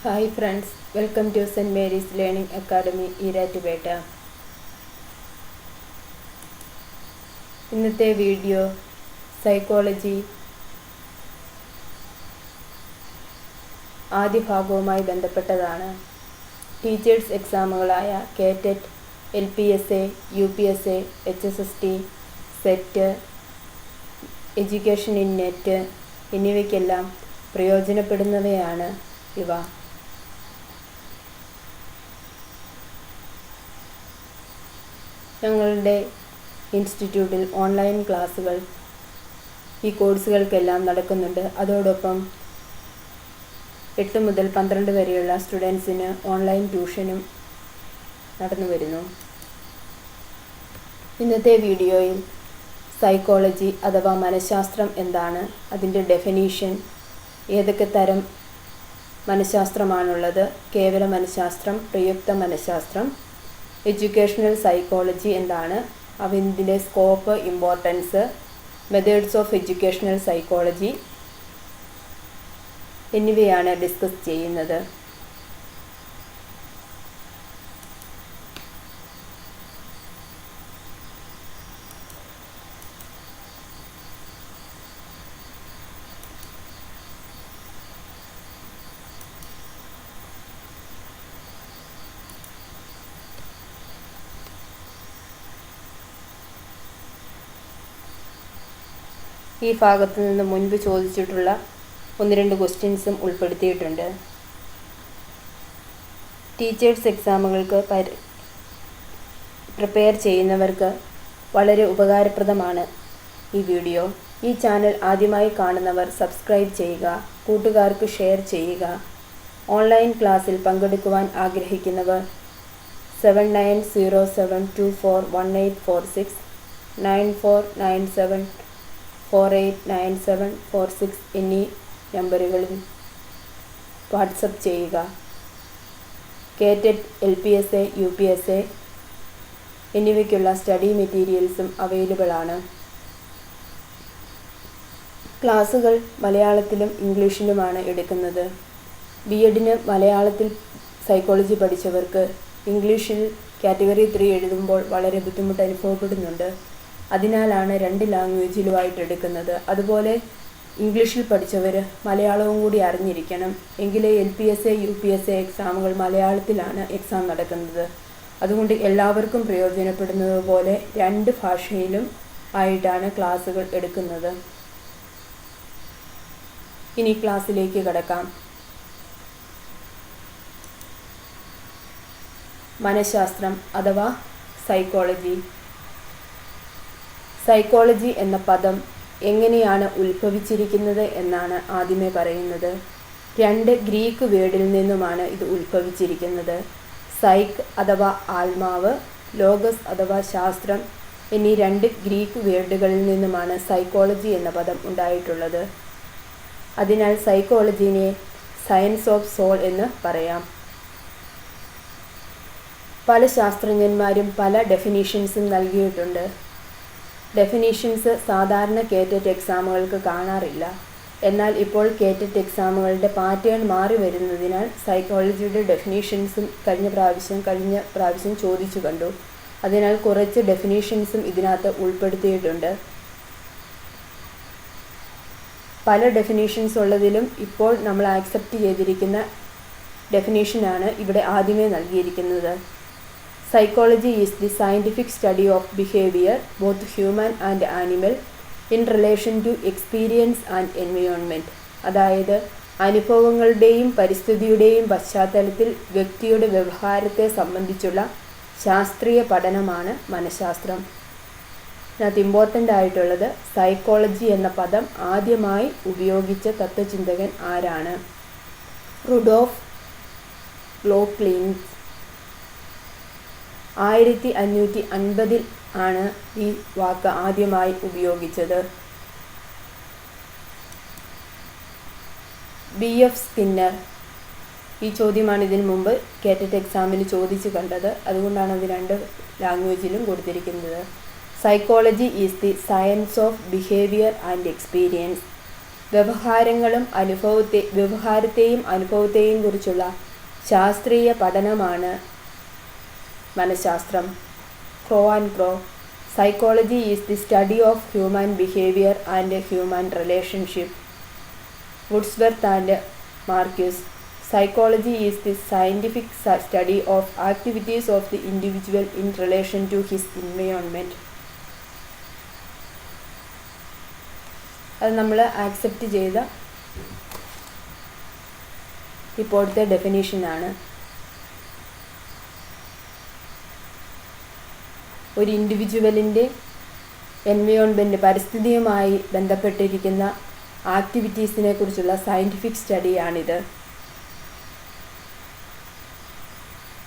Hi friends, welcome to St. Mary's Learning Academy Erattupetta. ഇന്നത്തെ video psychology ആദ്യ ഭാഗവുമായി ബന്ധപ്പെട്ടതാണ്. ടീച്ചേഴ്സ് എക്സാമുകളായ KTET, LPSA, UPSA, HSST, SET, education in NET എന്നിവയ്ക്കെല്ലാം പ്രയോജനപ്പെടുന്നവയാണ് ഇവ. ഞങ്ങളുടെ ഇൻസ്റ്റിറ്റ്യൂട്ടിൽ ഓൺലൈൻ ക്ലാസ്സുകൾ ഈ കോഴ്സുകൾക്കെല്ലാം നടക്കുന്നുണ്ട്. അതോടൊപ്പം 8 മുതൽ 12 വരെയുള്ള സ്റ്റുഡൻസിന് ഓൺലൈൻ ട്യൂഷനും നടന്നു വരുന്നു. ഇന്നത്തെ വീഡിയോയിൽ സൈക്കോളജി അഥവാ മനഃശാസ്ത്രം എന്താണ്, അതിൻ്റെ ഡെഫിനീഷൻ, ഏതൊക്കെ തരം മനഃശാസ്ത്രമാണുള്ളത്, കേവല മനഃശാസ്ത്രം, പ്രയുക്ത മനഃശാസ്ത്രം, എഡ്യൂക്കേഷണൽ സൈക്കോളജി എന്താണ്, അതിൻ്റെ scope, importance, methods of educational psychology എന്നിവയാണ് ഡിസ്കസ് ചെയ്യുന്നത്. ഈ ഭാഗത്തു നിന്ന് മുൻപ് ചോദിച്ചിട്ടുള്ള 1-2 ക്വസ്റ്റ്യൻസും ഉൾപ്പെടുത്തിയിട്ടുണ്ട്. ടീച്ചേഴ്സ് എക്സാമുകൾക്ക് പ്രിപ്പയർ ചെയ്യുന്നവർക്ക് വളരെ ഉപകാരപ്രദമാണ് ഈ വീഡിയോ. ഈ ചാനൽ ആദ്യമായി കാണുന്നവർ സബ്സ്ക്രൈബ് ചെയ്യുക, കൂട്ടുകാർക്ക് ഷെയർ ചെയ്യുക. ഓൺലൈൻ ക്ലാസ്സിൽ പങ്കെടുക്കുവാൻ ആഗ്രഹിക്കുന്നവർ 7907241846, 9497489746 എന്നീ നമ്പറുകളിൽ വാട്സപ്പ് ചെയ്യുക. കേറ്ററ്റ്, LPSA, UPSA എന്നിവയ്ക്കുള്ള സ്റ്റഡി മെറ്റീരിയൽസും അവൈലബിൾ ആണ്. ക്ലാസ്സുകൾ മലയാളത്തിലും ഇംഗ്ലീഷിലുമാണ് എടുക്കുന്നത്. BEdന് മലയാളത്തിൽ സൈക്കോളജി പഠിച്ചവർക്ക് ഇംഗ്ലീഷിൽ കാറ്റഗറി 3 എഴുതുമ്പോൾ വളരെ ബുദ്ധിമുട്ട് അനുഭവപ്പെടുന്നുണ്ട്. അതിനാലാണ് 2 ലാംഗ്വേജിലുമായിട്ട് എടുക്കുന്നത്. അതുപോലെ ഇംഗ്ലീഷിൽ പഠിച്ചവർ മലയാളവും കൂടി അറിഞ്ഞിരിക്കണം. എങ്കിലേ LPSA, UPSA എക്സാമുകൾ മലയാളത്തിലാണ് എക്സാം നടക്കുന്നത്. അതുകൊണ്ട് എല്ലാവർക്കും പ്രയോജനപ്പെടുന്നത് പോലെ 2 ഭാഷയിലും ആയിട്ടാണ് ക്ലാസ്സുകൾ എടുക്കുന്നത്. ഇനി ക്ലാസ്സിലേക്ക് കടക്കാം. മനഃശാസ്ത്രം അഥവാ സൈക്കോളജി. സൈക്കോളജി എന്ന പദം എങ്ങനെയാണ് ഉത്ഭവിച്ചിരിക്കുന്നത് എന്നാണ് ആദ്യമേ പറയുന്നത്. 2 ഗ്രീക്ക് വേർഡിൽ നിന്നുമാണ് ഇത് ഉത്ഭവിച്ചിരിക്കുന്നത്. സൈക്ക് അഥവാ ആത്മാവ്, ലോഗസ് അഥവാ ശാസ്ത്രം എന്നീ 2 ഗ്രീക്ക് വേർഡുകളിൽ നിന്നുമാണ് സൈക്കോളജി എന്ന പദം ഉണ്ടായിട്ടുള്ളത്. അതിനാൽ സൈക്കോളജിനെ സയൻസ് ഓഫ് സോൾ എന്ന് പറയാം. പല ശാസ്ത്രജ്ഞന്മാരും പല ഡെഫിനിഷൻസും നൽകിയിട്ടുണ്ട്. ഡെഫിനിഷൻസ് സാധാരണ കേറ്ററ്റ് എക്സാമുകൾക്ക് കാണാറില്ല. എന്നാൽ ഇപ്പോൾ കേറ്ററ്റ് എക്സാമുകളുടെ പാറ്റേൺ മാറി വരുന്നതിനാൽ സൈക്കോളജിയുടെ ഡെഫിനിഷൻസും കഴിഞ്ഞ പ്രാവശ്യം ചോദിച്ചു കണ്ടു. അതിനാൽ കുറച്ച് ഡെഫിനിഷൻസും ഇതിനകത്ത് ഉൾപ്പെടുത്തിയിട്ടുണ്ട്. പല ഡെഫിനിഷൻസ് ഉള്ളതിലും ഇപ്പോൾ നമ്മൾ ആക്സെപ്റ്റ് ചെയ്തിരിക്കുന്ന ഡെഫിനിഷനാണ് ഇവിടെ ആദ്യമേ നൽകിയിരിക്കുന്നത്. Psychology is the scientific study of behavior, both human and animal, in relation to experience and environment. അതായത് അനുഭവങ്ങളുടെയും പരിസ്ഥിതിയുടെയും പശ്ചാത്തലത്തിൽ വ്യക്തിയുടെ വ്യവഹാരത്തെ സംബന്ധിച്ചുള്ള ശാസ്ത്രീയ പഠനമാണ് മനഃശാസ്ത്രം. അതിനകത്ത് ഇമ്പോർട്ടൻ്റ് ആയിട്ടുള്ളത് സൈക്കോളജി എന്ന പദം ആദ്യമായി ഉപയോഗിച്ച തത്വചിന്തകൻ ആരാണ്? റുഡോൾഫ് ഗ്ലോക്ലിൻസ് 1550 ആണ് ഈ വാക്ക് ആദ്യമായി ഉപയോഗിച്ചത്. BF Skinner. ഈ ചോദ്യമാണ് ഇതിനു മുമ്പ് കേറ്ററ്റ് എക്സാമിന് ചോദിച്ചു കണ്ടത്. അതുകൊണ്ടാണ് അത് 2 ലാംഗ്വേജിലും കൊടുത്തിരിക്കുന്നത്. Psychology is the science of behaviour and experience. വ്യവഹാരത്തെയും അനുഭവത്തെയും കുറിച്ചുള്ള ശാസ്ത്രീയ പഠനമാണ് മനഃശാസ്ത്രം. Crow and Crow. Psychology is the study of human behaviour and human relationship. Woodworth and Marquis. Psychology is the scientific study of activities of the individual in relation to his environment. അത് നമ്മൾ accept ചെയ്ത ഇപ്പോഴത്തെ ഡെഫിനേഷനാണ്. ഒരു ഇൻഡിവിജ്വലിൻ്റെ environment, പരിസ്ഥിതിയുമായി ബന്ധപ്പെട്ടിരിക്കുന്ന ആക്ടിവിറ്റീസിനെ കുറിച്ചുള്ള scientific സ്റ്റഡിയാണിത്.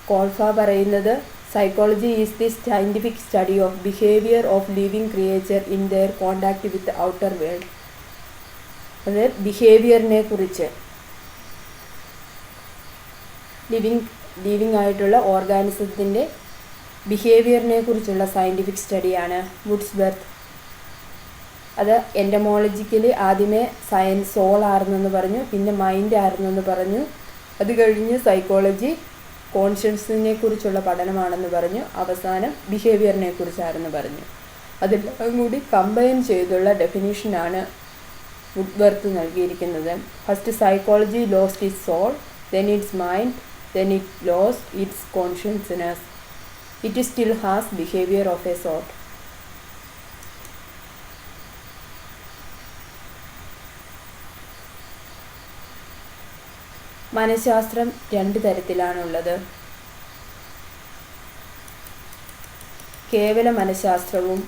കോൾഫ പറയുന്നത് psychology is the scientific study of behaviour of living creature in there contact with outer world. അത് ബിഹേവിയറിനെ കുറിച്ച്, ലിവിങ് ആയിട്ടുള്ള ഓർഗാനിസത്തിൻ്റെ ബിഹേവിയറിനെ കുറിച്ചുള്ള സയൻറ്റിഫിക് സ്റ്റഡിയാണ് വുഡ്സ്വർത്ത്. അത് എൻറ്റമോളജിക്കലി ആദ്യമേ സോൾ ആയിരുന്നെന്ന് പറഞ്ഞു, പിന്നെ മൈൻഡ് ആയിരുന്നെന്ന് പറഞ്ഞു. അത് കഴിഞ്ഞ് സൈക്കോളജി കോൺഷ്യൻസിനെ കുറിച്ചുള്ള പഠനമാണെന്ന് പറഞ്ഞു. അവസാനം ബിഹേവിയറിനെ കുറിച്ചായിരുന്നു പറഞ്ഞു. അതെല്ലാം കൂടി കമ്പൈൻ ചെയ്തുള്ള ഡെഫിനിഷനാണ് വുഡ്സ്വർത്ത് നൽകിയിരിക്കുന്നത്. First psychology lost its soul, then its mind, then it lost its consciousness. It still has behavior of a sort. മനഃശാസ്ത്രം രണ്ട് തരത്തിലാണുള്ളത്. കേവല മനഃശാസ്ത്രവും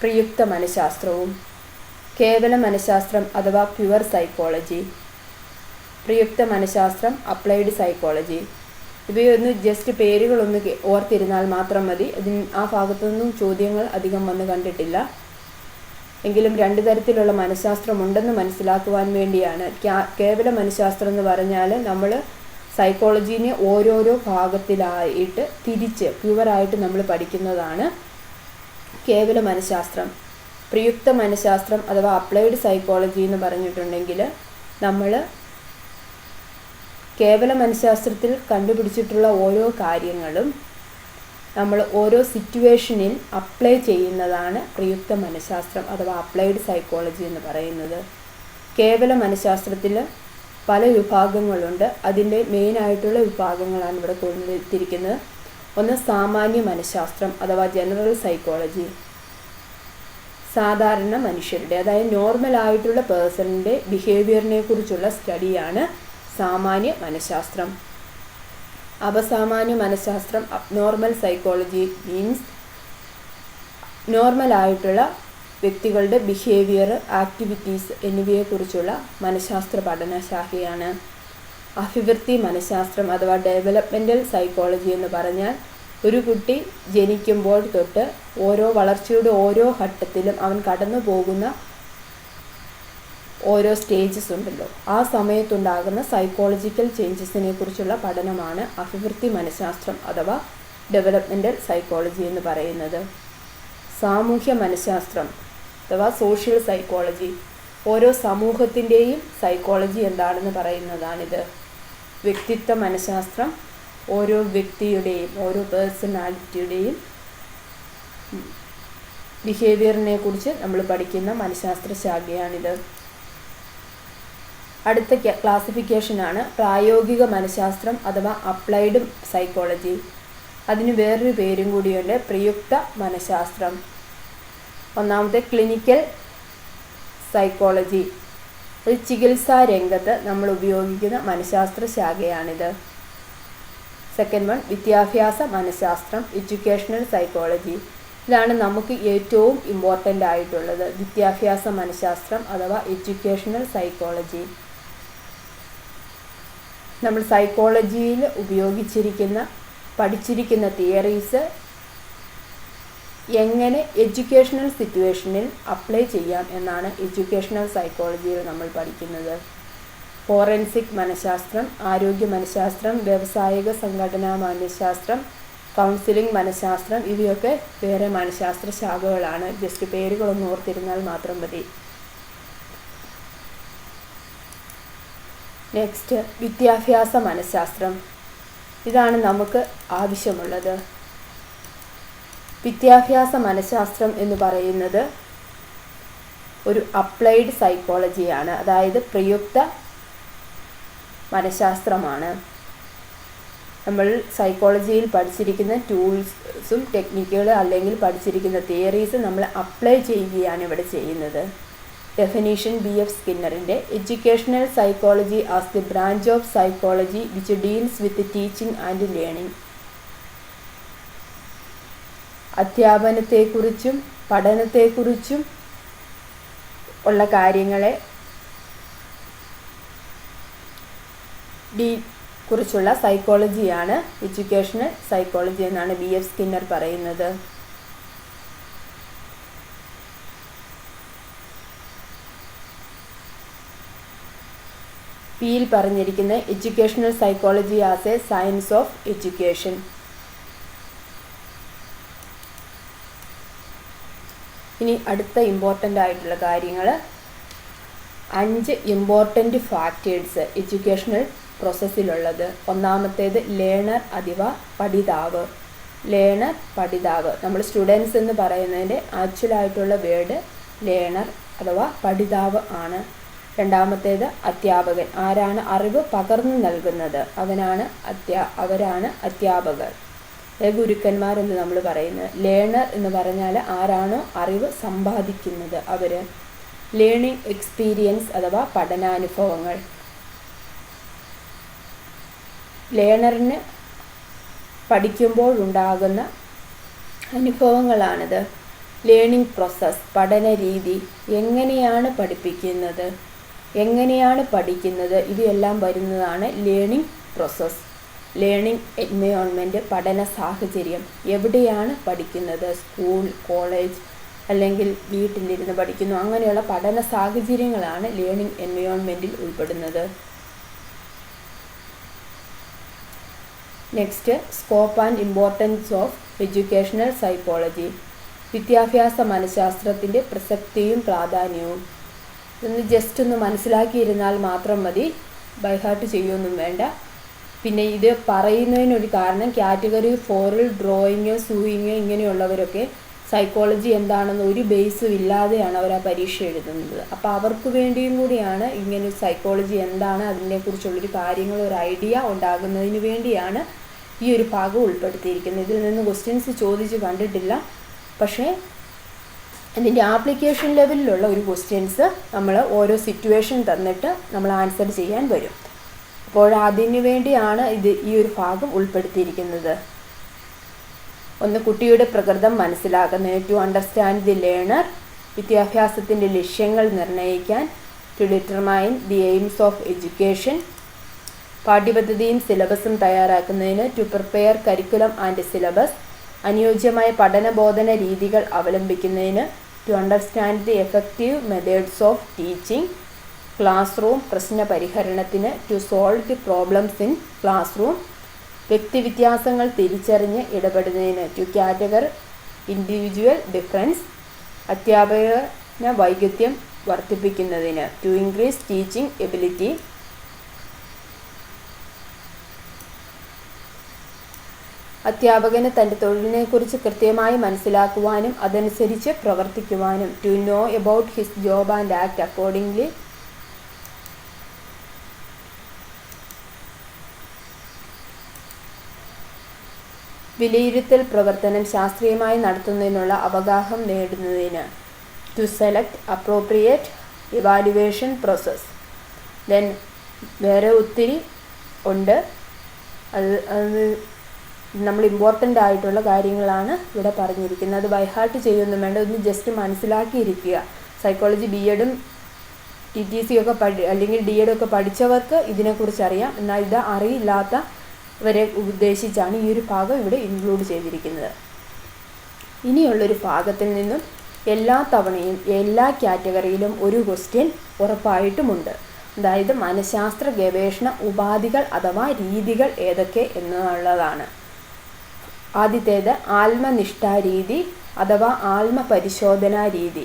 പ്രയുക്ത മനഃശാസ്ത്രവും. കേവല മനഃശാസ്ത്രം അഥവാ പ്യുവർ സൈക്കോളജി, പ്രയുക്ത മനഃശാസ്ത്രം അപ്ലൈഡ് സൈക്കോളജി. ഇവയൊന്ന് ജസ്റ്റ് പേരുകളൊന്ന് ഓർത്തിരുന്നാൽ മാത്രം മതി. ആ ഭാഗത്തുനിന്നും ചോദ്യങ്ങൾ അധികം വന്ന് കണ്ടിട്ടില്ല. എങ്കിലും രണ്ട് തരത്തിലുള്ള മനഃശാസ്ത്രമുണ്ടെന്ന് മനസ്സിലാക്കുവാൻ വേണ്ടിയാണ്. കേവല മനഃശാസ്ത്രം എന്ന് പറഞ്ഞാൽ നമ്മൾ സൈക്കോളജീനെ ഓരോരോ ഭാഗത്തിലായിട്ട് തിരിച്ച് പ്യുവറായിട്ട് നമ്മൾ പഠിക്കുന്നതാണ് കേവല മനഃശാസ്ത്രം. പ്രയുക്ത മനഃശാസ്ത്രം അഥവാ അപ്ലൈഡ് സൈക്കോളജി എന്ന് പറഞ്ഞിട്ടുണ്ടെങ്കിൽ നമ്മൾ കേവല മനഃശാസ്ത്രത്തിൽ കണ്ടുപിടിച്ചിട്ടുള്ള ഓരോ കാര്യങ്ങളും നമ്മൾ ഓരോ സിറ്റുവേഷനിൽ അപ്ലൈ ചെയ്യുന്നതാണ് പ്രയുക്ത മനഃശാസ്ത്രം അഥവാ അപ്ലൈഡ് സൈക്കോളജി എന്ന് പറയുന്നത്. കേവല മനഃശാസ്ത്രത്തിൽ പല വിഭാഗങ്ങളുണ്ട്. അതിൻ്റെ മെയിനായിട്ടുള്ള വിഭാഗങ്ങളാണ് ഇവിടെ കൊടുത്തിരിക്കുന്നത്. ഒന്ന് സാമാന്യ മനഃശാസ്ത്രം അഥവാ ജനറൽ സൈക്കോളജി. സാധാരണ മനുഷ്യരുടെ, അതായത് നോർമലായിട്ടുള്ള പേഴ്സണിൻ്റെ ബിഹേവിയറിനെ കുറിച്ചുള്ള സ്റ്റഡിയാണ് സാമാന്യ മനഃശാസ്ത്രം. അപസാമാന്യ മനഃശാസ്ത്രം അബ്നോർമൽ സൈക്കോളജി മീൻസ് നോർമലായിട്ടുള്ള വ്യക്തികളുടെ ബിഹേവിയർ, ആക്ടിവിറ്റീസ് എന്നിവയെക്കുറിച്ചുള്ള മനഃശാസ്ത്ര പഠനശാഖയാണ്. അഭിവൃദ്ധി മനഃശാസ്ത്രം അഥവാ ഡെവലപ്മെൻ്റൽ സൈക്കോളജി എന്ന് പറഞ്ഞാൽ ഒരു കുട്ടി ജനിക്കുമ്പോൾ തൊട്ട് വളർച്ചയുടെ ഓരോ ഘട്ടത്തിലും അവൻ കടന്നു പോകുന്ന ഓരോ സ്റ്റേജസ് ഉണ്ടല്ലോ, ആ സമയത്തുണ്ടാകുന്ന സൈക്കോളജിക്കൽ ചേഞ്ചസിനെ കുറിച്ചുള്ള പഠനമാണ് അഭിവൃദ്ധി മനഃശാസ്ത്രം അഥവാ ഡെവലപ്മെൻ്റൽ സൈക്കോളജി എന്ന് പറയുന്നത്. സാമൂഹ്യ മനഃശാസ്ത്രം അഥവാ സോഷ്യൽ സൈക്കോളജി, ഓരോ സമൂഹത്തിൻ്റെയും സൈക്കോളജി എന്താണെന്ന് പറയുന്നതാണിത്. വ്യക്തിത്വ മനഃശാസ്ത്രം ഓരോ വ്യക്തിയുടെയും ഓരോ പേഴ്സണാലിറ്റിയുടെയും ബിഹേവിയറിനെ കുറിച്ച് നമ്മൾ പഠിക്കുന്ന മനഃശാസ്ത്ര ശാഖയാണിത്. അടുത്ത ക്ലാസിഫിക്കേഷനാണ് പ്രായോഗിക മനഃശാസ്ത്രം അഥവാ അപ്ലൈഡ് സൈക്കോളജി. അതിന് വേറൊരു പേരും കൂടിയുണ്ട്, പ്രയുക്ത മനഃശാസ്ത്രം. ഒന്നാമത്തെ ക്ലിനിക്കൽ സൈക്കോളജി, ഒരു ചികിത്സാ രംഗത്ത് നമ്മൾ ഉപയോഗിക്കുന്ന മനഃശാസ്ത്ര ശാഖയാണിത്. സെക്കൻഡ് വൺ വിദ്യാഭ്യാസ മനഃശാസ്ത്രം, എഡ്യൂക്കേഷണൽ സൈക്കോളജി. ഇതാണ് നമുക്ക് ഏറ്റവും ഇമ്പോർട്ടൻ്റ് ആയിട്ടുള്ളത്, വിദ്യാഭ്യാസ മനഃശാസ്ത്രം അഥവാ എഡ്യൂക്കേഷണൽ സൈക്കോളജി. നമ്മൾ സൈക്കോളജിയിൽ പഠിച്ചിരിക്കുന്ന തിയറീസ് എങ്ങനെ എഡ്യൂക്കേഷണൽ സിറ്റുവേഷനിൽ അപ്ലൈ ചെയ്യാം എന്നാണ് എഡ്യൂക്കേഷണൽ സൈക്കോളജിയിൽ നമ്മൾ പഠിക്കുന്നത്. ഫോറൻസിക് മനഃശാസ്ത്രം, ആരോഗ്യ മനഃശാസ്ത്രം, വ്യാവസായിക സംഘടനാ മനഃശാസ്ത്രം, കൗൺസിലിംഗ് മനഃശാസ്ത്രം, ഇവയൊക്കെ വേറെ മനഃശാസ്ത്ര ശാഖകളാണ്. ജസ്റ്റ് പേരുകളൊന്നും ഓർത്തിരുന്നാൽ മാത്രം മതി. നെക്സ്റ്റ് വിദ്യാഭ്യാസ മനഃശാസ്ത്രം. ഇതാണ് നമുക്ക് ആവശ്യമുള്ളത്. വിദ്യാഭ്യാസ മനഃശാസ്ത്രം എന്ന് പറയുന്നത് ഒരു അപ്ലൈഡ് സൈക്കോളജിയാണ്, അതായത് പ്രയുക്ത മനഃശാസ്ത്രമാണ്. നമ്മൾ സൈക്കോളജിയിൽ പഠിച്ചിരിക്കുന്ന ടൂൾസും ടെക്നിക്കുകൾ അല്ലെങ്കിൽ പഠിച്ചിരിക്കുന്ന തിയറീസ് നമ്മൾ അപ്ലൈ ചെയ്യുകയാണ് ഇവിടെ ചെയ്യുന്നത്. Definition B.F. സ്കിന്നറിൻ്റെ educational psychology as the branch of psychology which deals with teaching and learning. അധ്യാപനത്തെക്കുറിച്ചും പഠനത്തെക്കുറിച്ചും ഉള്ള കാര്യങ്ങളെ കുറിച്ചുള്ള സൈക്കോളജിയാണ് എഡ്യൂക്കേഷണൽ സൈക്കോളജി എന്നാണ് B.F. സ്കിന്നർ പറയുന്നത്. പിയിൽ പറഞ്ഞിരിക്കുന്ന educational psychology as A science of education. ഇനി അടുത്ത ഇമ്പോർട്ടൻ്റ് ആയിട്ടുള്ള കാര്യങ്ങൾ, 5 ഇമ്പോർട്ടൻ്റ് ഫാക്ടേഴ്സ് എഡ്യൂക്കേഷണൽ പ്രോസസ്സിലുള്ളത്. ഒന്നാമത്തേത് ലേണർ അഥവാ പഠിതാവ്. ലേണർ പഠിതാവ്, നമ്മൾ സ്റ്റുഡൻസ് എന്ന് പറയുന്നതിൻ്റെ ആക്ച്വലായിട്ടുള്ള വേർഡ് ലേണർ അഥവാ പഠിതാവ് ആണ്. രണ്ടാമത്തേത് അധ്യാപകൻ. ആരാണ് അറിവ് പകർന്നു നൽകുന്നത്? അവരാണ് അധ്യാപകർ, ഗുരുക്കന്മാരെന്ന് നമ്മൾ പറയുന്നത്. ലേണർ എന്ന് പറഞ്ഞാൽ ആരാണോ അറിവ് സമ്പാദിക്കുന്നത് അവർ. ലേണിംഗ് എക്സ്പീരിയൻസ് അഥവാ പഠനാനുഭവങ്ങൾ. ലേണറിന് പഠിക്കുമ്പോഴുണ്ടാകുന്ന അനുഭവങ്ങളാണിത്. ലേണിംഗ് പ്രോസസ്സ്, പഠന രീതി, എങ്ങനെയാണ് പഠിപ്പിക്കുന്നത്, എങ്ങനെയാണ് പഠിക്കുന്നത്, ഇവയെല്ലാം വരുന്നതാണ് ലേണിംഗ് പ്രോസസ്സ്. ലേണിംഗ് എൻവയോൺമെൻറ്റ്, പഠന സാഹചര്യം, എവിടെയാണ് പഠിക്കുന്നത്, സ്കൂൾ, കോളേജ് അല്ലെങ്കിൽ വീട്ടിലിരുന്ന് പഠിക്കുന്നു, അങ്ങനെയുള്ള പഠന സാഹചര്യങ്ങളാണ് ലേണിംഗ് എൻവയോൺമെൻറ്റിൽ ഉൾപ്പെടുന്നത്. Next, scope and importance of educational psychology. വിദ്യാഭ്യാസ മനഃശാസ്ത്രത്തിൻ്റെ പ്രസക്തിയും പ്രാധാന്യവും. ഇതൊന്ന് ജസ്റ്റ് ഒന്ന് മനസ്സിലാക്കിയിരുന്നാൽ മാത്രം മതി, ബൈഹാർട്ട് ചെയ്യുമൊന്നും വേണ്ട. പിന്നെ ഇത് പറയുന്നതിനൊരു കാരണം, കാറ്റഗറി 4-ൽ ഡ്രോയിങ്, സൂയിങ് ഇങ്ങനെയുള്ളവരൊക്കെ സൈക്കോളജി എന്താണെന്ന് ഒരു ബേസും ഇല്ലാതെയാണ് അവർ ആ പരീക്ഷ എഴുതുന്നത്. അപ്പോൾ അവർക്ക് വേണ്ടിയും കൂടിയാണ് ഇങ്ങനെ സൈക്കോളജി എന്താണ് അതിനെക്കുറിച്ചുള്ളൊരു കാര്യങ്ങൾ, ഒരു ഐഡിയ ഉണ്ടാകുന്നതിന് വേണ്ടിയാണ് ഈ ഒരു ഭാഗം ഉൾപ്പെടുത്തിയിരിക്കുന്നത്. ഇതിൽ നിന്ന് ക്വസ്റ്റ്യൻസ് ചോദിച്ച് കണ്ടിട്ടില്ല, പക്ഷേ അതിൻ്റെ ആപ്ലിക്കേഷൻ ലെവലിലുള്ള ഒരു ക്വസ്റ്റ്യൻസ് നമ്മൾ ഓരോ സിറ്റുവേഷൻ തന്നിട്ട് നമ്മൾ ആൻസർ ചെയ്യാൻ വരും. അപ്പോൾ അതിന് വേണ്ടിയാണ് ഈ ഒരു ഭാഗം ഉൾപ്പെടുത്തിയിരിക്കുന്നത്. ഒന്ന്, കുട്ടിയുടെ പ്രകൃതം മനസ്സിലാക്കുന്നതിന്, ടു അണ്ടർസ്റ്റാൻഡ് ദി ലേണർ. വിദ്യാഭ്യാസത്തിൻ്റെ ലക്ഷ്യങ്ങൾ നിർണ്ണയിക്കാൻ, to determine the aims of education. പാഠ്യപദ്ധതിയും സിലബസും തയ്യാറാക്കുന്നതിന്, to prepare curriculum and syllabus. അനുയോജ്യമായ പഠനബോധന രീതികൾ അവലംബിക്കുന്നതിന്, to understand the effective methods of teaching. Classroom പ്രശ്ന പരിഹരണത്തിന്, to solve the problems in classroom. വ്യക്തിവ്യത്യാസങ്ങൾ തിരിച്ചറിഞ്ഞ് ഇടപെടുന്നതിന്, ടു കാറ്റഗർ ഇൻഡിവിജ്വൽ ഡിഫറൻസ്. അധ്യാപന വൈദഗ്ധ്യം വർദ്ധിപ്പിക്കുന്നതിന്, ടു ഇൻക്രീസ് ടീച്ചിങ് എബിലിറ്റി. അധ്യാപകന് തൻ്റെ തൊഴിലിനെക്കുറിച്ച് കൃത്യമായി മനസ്സിലാക്കുവാനും അതനുസരിച്ച് പ്രവർത്തിക്കുവാനും, to know about his job and act accordingly. വിലയിരുത്തൽ പ്രവർത്തനം ശാസ്ത്രീയമായി നടത്തുന്നതിനുള്ള അവഗാഹം നേടുന്നതിന്, to select appropriate evaluation process. Then വേറെ ഒത്തിരി ഉണ്ട്, അത് നമ്മൾ ഇമ്പോർട്ടൻ്റ് ആയിട്ടുള്ള കാര്യങ്ങളാണ് ഇവിടെ പറഞ്ഞിരിക്കുന്നത്. അത് ബൈഹാർട്ട് ചെയ്യൊന്നും വേണ്ട, ഒന്ന് ജസ്റ്റ് മനസ്സിലാക്കിയിരിക്കുക. സൈക്കോളജി B.Edഉം TTC ഒക്കെ അല്ലെങ്കിൽ D.Ed ഒക്കെ പഠിച്ചവർക്ക് ഇതിനെക്കുറിച്ച് അറിയാം, എന്നാൽ ഇത് അറിയില്ലാത്തവരെ ഉദ്ദേശിച്ചാണ് ഈ ഒരു ഭാഗം ഇവിടെ ഇൻക്ലൂഡ് ചെയ്തിരിക്കുന്നത്. ഇനിയുള്ളൊരു ഭാഗത്തിൽ നിന്നും എല്ലാ തവണയും എല്ലാ കാറ്റഗറിയിലും ഒരു ക്വസ്റ്റ്യൻ ഉറപ്പായിട്ടുമുണ്ട്. അതായത് മനഃശാസ്ത്ര ഗവേഷണ ഉപാധികൾ അഥവാ രീതികൾ ഏതൊക്കെ എന്നുള്ളതാണ്. ആദ്യത്തേത് ആത്മനിഷ്ഠാരീതി അഥവാ ആത്മപരിശോധനാ രീതി,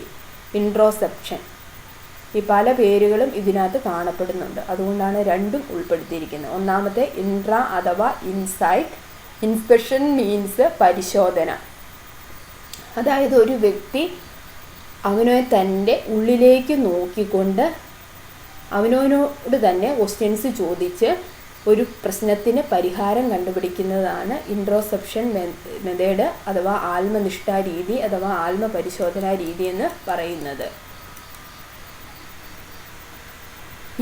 ഇൻട്രോസ്പെക്ഷൻ. ഈ പല പേരുകളും ഇതിനകത്ത് കാണപ്പെടുന്നുണ്ട്. അതുകൊണ്ടാണ് രണ്ടും ഉൾപ്പെടുത്തിയിരിക്കുന്നത്. ഒന്നാമത്തെ ഇൻട്രാ അഥവാ ഇൻസൈറ്റ്. ഇൻസ്പെക്ഷൻ മീൻസ് പരിശോധന. അതായത് ഒരു വ്യക്തി അവനെ തൻ്റെ ഉള്ളിലേക്ക് നോക്കിക്കൊണ്ട് അവനോട് തന്നെ ക്വസ്റ്റ്യൻസ് ചോദിച്ച് ഒരു പ്രശ്നത്തിന് പരിഹാരം കണ്ടുപിടിക്കുന്നതാണ് ഇൻട്രോസ്പെക്ഷൻ മെത്തേഡ് അഥവാ ആത്മനിഷ്ഠാ രീതി അഥവാ ആത്മപരിശോധനാ രീതി എന്ന് പറയുന്നത്.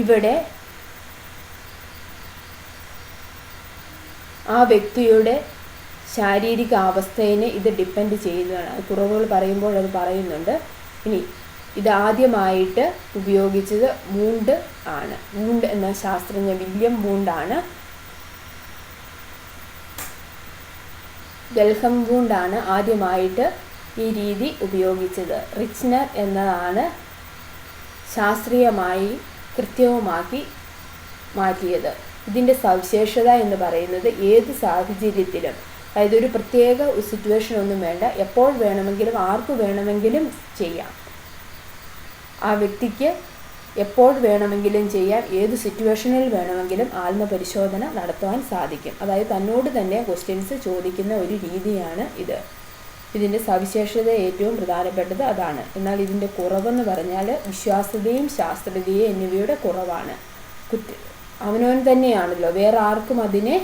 ഇവിടെ ആ വ്യക്തിയുടെ ശാരീരിക അവസ്ഥയെ ഇത് ഡിപ്പെൻഡ് ചെയ്യുന്നതാണ്. കുറവുകൾ പറയുമ്പോൾ അത് പറയുന്നുണ്ട്. ഇനി ഇതാദ്യമായിട്ട് ഉപയോഗിച്ചത് വൂണ്ട് ആണ്. വൂണ്ട് എന്ന ശാസ്ത്രജ്ഞ വില്യം വൂണ്ടാണ്. വെൽഹം വൂണ്ടാണ് ആദ്യമായിട്ട് ഈ രീതി ഉപയോഗിച്ചത്. റിച്ച്നർ എന്നതാണ് ശാസ്ത്രീയമായി കൃത്യവുമാക്കി മാറ്റിയത്. ഇതിൻ്റെ സവിശേഷത എന്ന് പറയുന്നത് ഏത് സാഹചര്യത്തിലും, അതായത് ഒരു പ്രത്യേക സിറ്റുവേഷൻ ഒന്നും വേണ്ട, എപ്പോൾ വേണമെങ്കിലും ആർക്ക് വേണമെങ്കിലും ചെയ്യാം. ആ വ്യക്തിക്ക് എപ്പോൾ വേണമെങ്കിലും ചെയ്യാം, ഏത് സിറ്റുവേഷനിൽ വേണമെങ്കിലും ആത്മപരിശോധന നടത്തുവാൻ സാധിക്കും. അതായത് തന്നോട് തന്നെ ക്വസ്റ്റ്യൻസ് ചോദിക്കുന്ന ഒരു രീതിയാണ് ഇത്. ഇതിൻ്റെ സവിശേഷത ഏറ്റവും പ്രധാനപ്പെട്ടത് അതാണ്. എന്നാൽ ഇതിൻ്റെ കുറവെന്ന് പറഞ്ഞാൽ വിശ്വാസ്യതയും ശാസ്ത്രീയതയും എന്നിവയുടെ കുറവാണ്. അവനവൻ തന്നെയാണല്ലോ, വേറെ ആർക്കും അതിനെ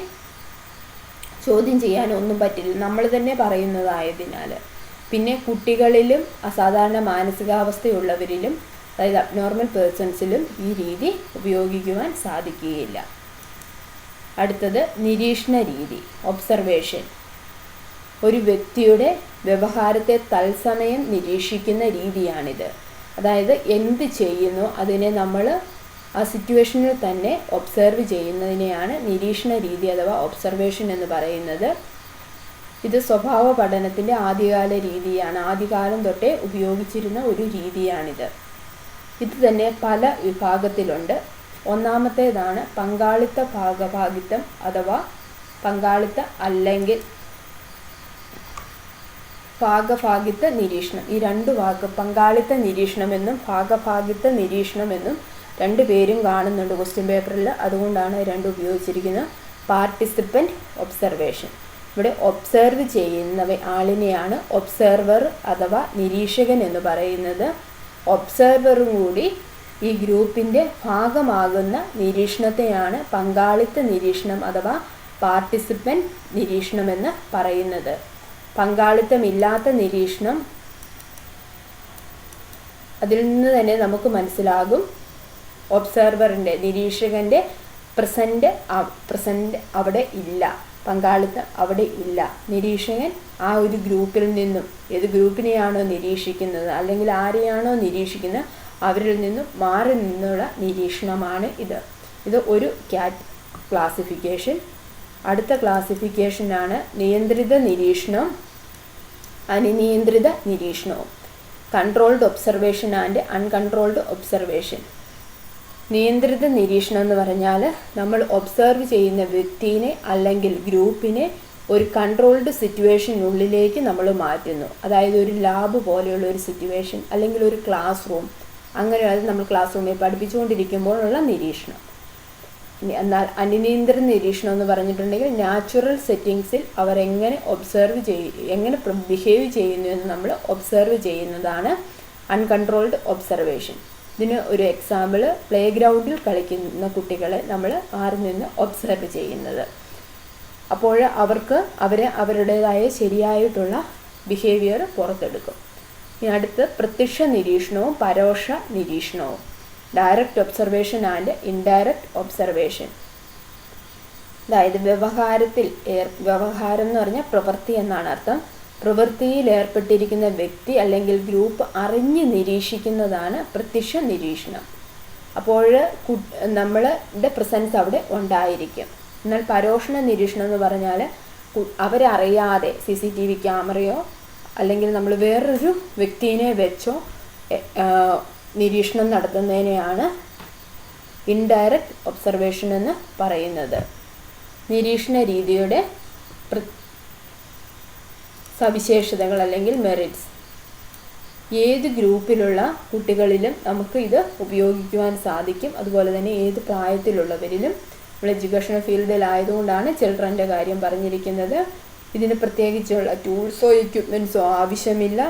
ചോദ്യം ചെയ്യാനൊന്നും പറ്റില്ല, നമ്മൾ തന്നെ പറയുന്നതായതിനാൽ. പിന്നെ കുട്ടികളിലും അസാധാരണ മാനസികാവസ്ഥയുള്ളവരിലും അതായത് അബ്നോർമൽ പേഴ്സൺസിലും ഈ രീതി ഉപയോഗിക്കുവാൻ സാധിക്കുകയില്ല. അടുത്തത് നിരീക്ഷണ രീതി, ഒബ്സർവേഷൻ. ഒരു വ്യക്തിയുടെ വ്യവഹാരത്തെ തത്സമയം നിരീക്ഷിക്കുന്ന രീതിയാണിത്. അതായത് എന്ത് ചെയ്യുന്നു അതിനെ നമ്മൾ ആ സിറ്റുവേഷനിൽ തന്നെ ഒബ്സർവ് ചെയ്യുന്നതിനെയാണ് നിരീക്ഷണ രീതി അഥവാ ഒബ്സർവേഷൻ എന്ന് പറയുന്നത്. ഇത് സ്വഭാവ പഠനത്തിൻ്റെ ആദ്യകാല രീതിയാണ്. ആദ്യകാലം തൊട്ടേ ഉപയോഗിച്ചിരുന്ന ഒരു രീതിയാണിത്. ഇത് തന്നെ പല വിഭാഗത്തിലുണ്ട്. ഒന്നാമത്തേതാണ് പങ്കാളിത്ത ഭാഗഭാഗിത്വം അഥവാ പങ്കാളിത്ത അല്ലെങ്കിൽ ഭാഗഭാഗിത്വ നിരീക്ഷണം. ഈ രണ്ട് വാക്ക് പങ്കാളിത്ത നിരീക്ഷണമെന്നും ഭാഗഭാഗിത്വ നിരീക്ഷണമെന്നും രണ്ട് പേരും കാണുന്നുണ്ട് ക്വസ്റ്റ്യൻ പേപ്പറിൽ. അതുകൊണ്ടാണ് രണ്ടും ഉപയോഗിച്ചിരിക്കുന്നത്. Participant observation. ഇവിടെ ഒബ്സർവ് ചെയ്യുന്ന ആളിനെയാണ് ഒബ്സർവർ അഥവാ നിരീക്ഷകൻ എന്ന് പറയുന്നത്. ഒബ്സർവറും കൂടി ഈ ഗ്രൂപ്പിൻ്റെ ഭാഗമാകുന്ന നിരീക്ഷണത്തെയാണ് പങ്കാളിത്ത നിരീക്ഷണം അഥവാ പാർട്ടിസിപ്പൻ്റ് നിരീക്ഷണമെന്ന് പറയുന്നത്. പങ്കാളിത്തമില്ലാത്ത നിരീക്ഷണം, അതിൽ നിന്ന് തന്നെ നമുക്ക് മനസ്സിലാകും ഒബ്സർവറിൻ്റെ നിരീക്ഷകൻ്റെ പ്രസൻറ്റ് അവിടെ ഇല്ല, പങ്കാളിത്തം അവിടെ ഇല്ല. നിരീക്ഷകൻ ആ ഒരു ഗ്രൂപ്പിൽ നിന്നും, ഏത് ഗ്രൂപ്പിനെയാണോ നിരീക്ഷിക്കുന്നത് അല്ലെങ്കിൽ ആരെയാണോ നിരീക്ഷിക്കുന്നത് അവരിൽ നിന്നും മാറി നിന്നുള്ള നിരീക്ഷണമാണ് ഇത്. ഇത് ഒരു ക്ലാസിഫിക്കേഷൻ. അടുത്ത ക്ലാസിഫിക്കേഷനാണ് നിയന്ത്രിത നിരീക്ഷണം, അനിയന്ത്രിത നിരീക്ഷണവും. Controlled observation and uncontrolled observation. നിയന്ത്രിത നിരീക്ഷണം എന്ന് പറഞ്ഞാൽ നമ്മൾ ഒബ്സർവ് ചെയ്യുന്ന വ്യക്തിയെ അല്ലെങ്കിൽ ഗ്രൂപ്പിനെ ഒരു കൺട്രോൾഡ് സിറ്റുവേഷനുള്ളിലേക്ക് നമ്മൾ മാറ്റുന്നു. അതായത് ഒരു ലാബ് പോലെയുള്ള ഒരു സിറ്റുവേഷൻ അല്ലെങ്കിൽ ഒരു ക്ലാസ് റൂം, അങ്ങനെ അത് നമ്മൾ ക്ലാസ് റൂമിൽ പഠിപ്പിച്ചുകൊണ്ടിരിക്കുമ്പോഴുള്ള നിരീക്ഷണം. എന്നാൽ അനിയന്ത്രിത നിരീക്ഷണം എന്ന് പറഞ്ഞിട്ടുണ്ടെങ്കിൽ നാച്ചുറൽ സെറ്റിങ്സിൽ അവരെങ്ങനെ എങ്ങനെ ബിഹേവ് ചെയ്യുന്നു എന്ന് നമ്മൾ ഒബ്സർവ് ചെയ്യുന്നതാണ് അൺകൺട്രോൾഡ് ഒബ്സർവേഷൻ. ഇതിന് ഒരു എക്സാമ്പിൾ, പ്ലേ ഗ്രൗണ്ടിൽ കളിക്കുന്ന കുട്ടികളെ നമ്മൾ മാറി നിന്ന് ഒബ്സർവ് ചെയ്യുന്നത്. അപ്പോൾ അവരുടേതായ ശരിയായിട്ടുള്ള ബിഹേവിയർ പുറത്തെടുക്കും. ഇനി അടുത്ത് പ്രത്യക്ഷ നിരീക്ഷണവും പരോക്ഷ നിരീക്ഷണവും. Direct observation and indirect observation. അതായത് വ്യവഹാരം എന്ന് പറഞ്ഞാൽ പ്രവൃത്തി എന്നാണ് അർത്ഥം. പ്രവൃത്തിയിൽ ഏർപ്പെട്ടിരിക്കുന്ന വ്യക്തി അല്ലെങ്കിൽ ഗ്രൂപ്പ് അറിഞ്ഞ് നിരീക്ഷിക്കുന്നതാണ് പ്രത്യക്ഷ നിരീക്ഷണം. അപ്പോൾ നമ്മളുടെ പ്രസൻസ് അവിടെ ഉണ്ടായിരിക്കും. എന്നാൽ പരോക്ഷ നിരീക്ഷണം എന്ന് പറഞ്ഞാൽ അവരറിയാതെ CCTV ക്യാമറയോ അല്ലെങ്കിൽ നമ്മൾ വേറൊരു വ്യക്തിയെ വെച്ചോ നിരീക്ഷണം നടത്തുന്നതിനെയാണ് ഇൻഡയറക്റ്റ് ഒബ്സർവേഷൻ എന്ന് പറയുന്നത്. നിരീക്ഷണ രീതിയുടെ സവിശേഷതകൾ അല്ലെങ്കിൽ മെറിറ്റ്സ്. ഏത് ഗ്രൂപ്പിലുള്ള കുട്ടികളിലും നമുക്ക് ഇത് ഉപയോഗിക്കുവാൻ സാധിക്കും. അതുപോലെ തന്നെ ഏത് പ്രായത്തിലുള്ളവരിലും. നമ്മൾ എഡ്യൂക്കേഷണൽ ഫീൽഡിലായതുകൊണ്ടാണ് ചിൽഡ്രൻ്റെ കാര്യം പറഞ്ഞിരിക്കുന്നത്. ഇതിന് പ്രത്യേകിച്ചുള്ള ടൂൾസോ എക്യുപ്മെൻറ്റ്സോ ആവശ്യമില്ല.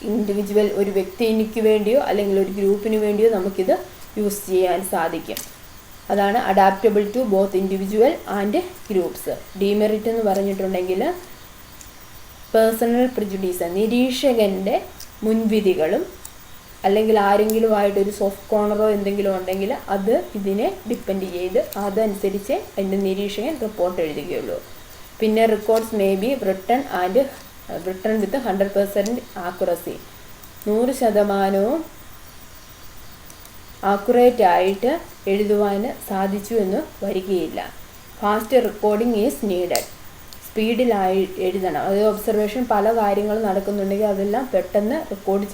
ഇൻഡിവിജ്വൽ ഒരു വ്യക്തിക്ക് വേണ്ടിയോ അല്ലെങ്കിൽ ഒരു ഗ്രൂപ്പിന് വേണ്ടിയോ നമുക്കിത് യൂസ് ചെയ്യാൻ സാധിക്കും. അതാണ് adaptable to both individual and groups. Demerit എന്ന് പറഞ്ഞിട്ടുണ്ടെങ്കിൽ പേഴ്സണൽ പ്രിജുഡീസ്, നിരീക്ഷകൻ്റെ മുൻവിധികളും അല്ലെങ്കിൽ ആരെങ്കിലുമായിട്ടൊരു സോഫ്റ്റ് കോർണറോ എന്തെങ്കിലും ഉണ്ടെങ്കിൽ അത് ഇതിനെ ഡിപ്പെൻഡ് ചെയ്ത് അതനുസരിച്ച് അതിൻ്റെ നിരീക്ഷകൻ റിപ്പോർട്ട് എഴുതുകയുള്ളൂ. പിന്നെ records may be written with 100% accuracy. 100% accurate ആയിട്ട് എഴുതുവാൻ സാധിച്ചു എന്ന് വരികയില്ല. Fast recording is needed. സ്പീഡിലായി എഴുതണം. അത് ഒബ്സർവേഷൻ പല കാര്യങ്ങളും നടക്കുന്നുണ്ടെങ്കിൽ അതെല്ലാം പെട്ടെന്ന് റെക്കോർഡ്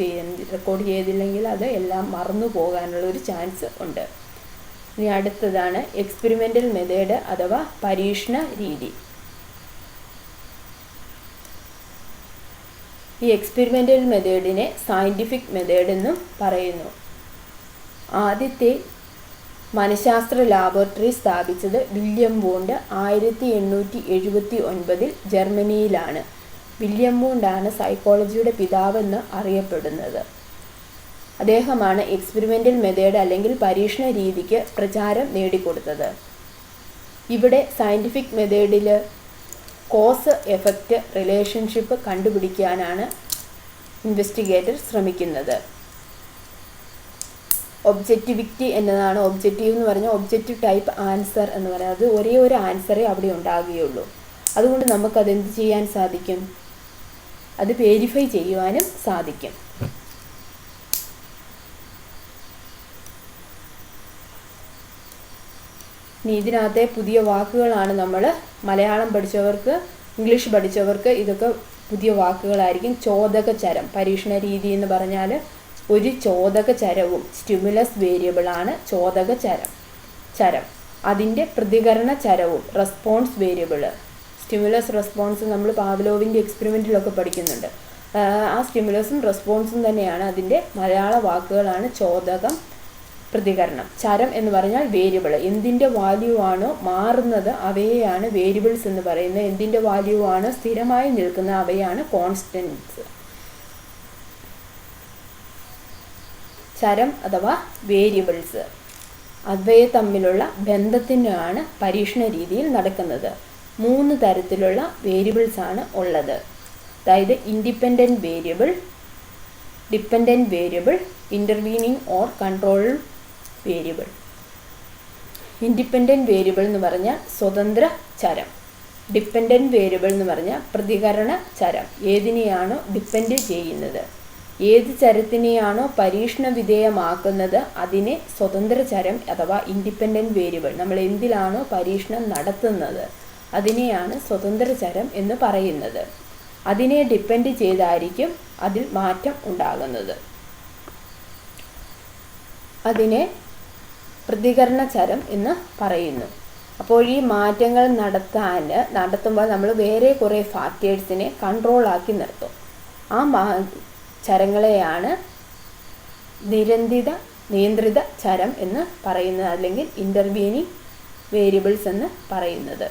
ചെയ്തില്ലെങ്കിൽ അത് എല്ലാം മറന്നു പോകാനുള്ളൊരു ചാൻസ് ഉണ്ട്. ഇനി അടുത്തതാണ് എക്സ്പെരിമെൻ്റൽ മെത്തേഡ് അഥവാ പരീക്ഷണ രീതി. ഈ എക്സ്പെരിമെൻ്റൽ മെത്തേഡിനെ സയൻറ്റിഫിക് മെത്തേഡ് എന്നും പറയുന്നു. ആദ്യത്തെ മനഃശാസ്ത്ര ലാബോറട്ടറി സ്ഥാപിച്ചത് വില്യം വൂണ്ട് 1879 ജർമ്മനിയിലാണ്. വില്യം വൂണ്ടാണ് സൈക്കോളജിയുടെ പിതാവെന്ന് അറിയപ്പെടുന്നത്. അദ്ദേഹമാണ് എക്സ്പെരിമെൻ്റൽ മെത്തേഡ് അല്ലെങ്കിൽ പരീക്ഷണ രീതിക്ക് പ്രചാരം നേടിക്കൊടുത്തത്. ഇവിടെ സയൻറ്റിഫിക് മെത്തേഡിൽ കോസ് എഫക്റ്റ് റിലേഷൻഷിപ്പ് കണ്ടുപിടിക്കാനാണ് ഇൻവെസ്റ്റിഗേറ്റർ ശ്രമിക്കുന്നത്. ഒബ്ജക്റ്റിവിറ്റി എന്നതാണ്. ഒബ്ജക്റ്റീവ് എന്ന് പറഞ്ഞാൽ ഒബ്ജക്റ്റീവ് ടൈപ്പ് ആൻസർ എന്ന് പറയുന്നത് അത് ഒരേ ഒരു ആൻസറേ അവിടെ ഉണ്ടാകുകയുള്ളൂ. അതുകൊണ്ട് നമുക്കതെന്ത് ചെയ്യാൻ സാധിക്കും? അത് വെരിഫൈ ചെയ്യുവാനും സാധിക്കും. ഇനി ഇതിനകത്തെ പുതിയ വാക്കുകളാണ് നമ്മൾ മലയാളം പഠിച്ചവർക്ക് ഇംഗ്ലീഷ് പഠിച്ചവർക്ക് ഇതൊക്കെ പുതിയ വാക്കുകളായിരിക്കും. ചോദകചരം പരീക്ഷണ രീതി എന്ന് പറഞ്ഞാൽ ഒരു ചോദകചരവും സ്റ്റിമുലസ് വേരിയബിളാണ് ചോദകചരം. അതിൻ്റെ പ്രതികരണ ചരവും റെസ്പോൺസ് വേരിയബിൾ. സ്റ്റിമുലസ് റെസ്പോൺസ് നമ്മൾ പാവ്ലോവിൻ്റെ എക്സ്പെരിമെൻറ്റിലൊക്കെ പഠിക്കുന്നുണ്ട്. ആ സ്റ്റിമുലസും റെസ്പോൺസും തന്നെയാണ് അതിൻ്റെ മലയാള വാക്കുകളാണ് ചോദകം, പ്രതികരണം. ചരം എന്ന് പറഞ്ഞാൽ വേരിയബിൾ. എന്തിൻ്റെ വാല്യൂ ആണോ മാറുന്നത് അവയെയാണ് വേരിയബിൾസ് എന്ന് പറയുന്നത്. എന്തിൻ്റെ വാല്യൂ ആണ് സ്ഥിരമായി നിൽക്കുന്നത് അവയാണ് കോൺസ്റ്റൻസ്. ചരം അഥവാ വേരിയബിൾസ് അവയെ തമ്മിലുള്ള ബന്ധത്തിനാണ് പരീക്ഷണ രീതിയിൽ നടക്കുന്നത്. 3 തരത്തിലുള്ള വേരിയബിൾസാണ് ഉള്ളത്. അതായത് independent variable, dependent variable, intervening or control variable. Independent variable എന്ന് പറഞ്ഞാൽ സ്വതന്ത്ര ചരം. ഡിപ്പെൻഡൻറ്റ് വേരിയബിൾ എന്ന് പറഞ്ഞാൽ പ്രതികരണ ചരം. ഏതിനെയാണോ ഡിപ്പെൻഡ് ചെയ്യുന്നത്, ഏത് ചരത്തിനെയാണോ പരീക്ഷണ വിധേയമാക്കുന്നത് അതിനെ സ്വതന്ത്ര ചരം അഥവാ ഇൻഡിപെൻഡൻറ്റ് വേരിയബിൾ. നമ്മൾ എന്തിലാണോ പരീക്ഷണം നടത്തുന്നത് അതിനെയാണ് സ്വതന്ത്ര ചരം എന്ന് പറയുന്നത്. അതിനെ ഡിപ്പെൻഡ് ചെയ്തായിരിക്കും അതിൽ മാറ്റം ഉണ്ടാകുന്നത്. അതിനെ പ്രതികരണ ചരം എന്ന് പറയുന്നു. അപ്പോൾ ഈ മാറ്റങ്ങൾ നടത്തുമ്പോൾ നമ്മൾ വേറെ കുറേ ഫാക്ടേഴ്സിനെ കൺട്രോളാക്കി നിർത്തും. ആ ചരങ്ങളെയാണ് നിയന്ത്രിത ചരം എന്ന് പറയുന്നത്, അല്ലെങ്കിൽ ഇൻ്റർവീനിങ് വേരിയബിൾസ് എന്ന് പറയുന്നത്.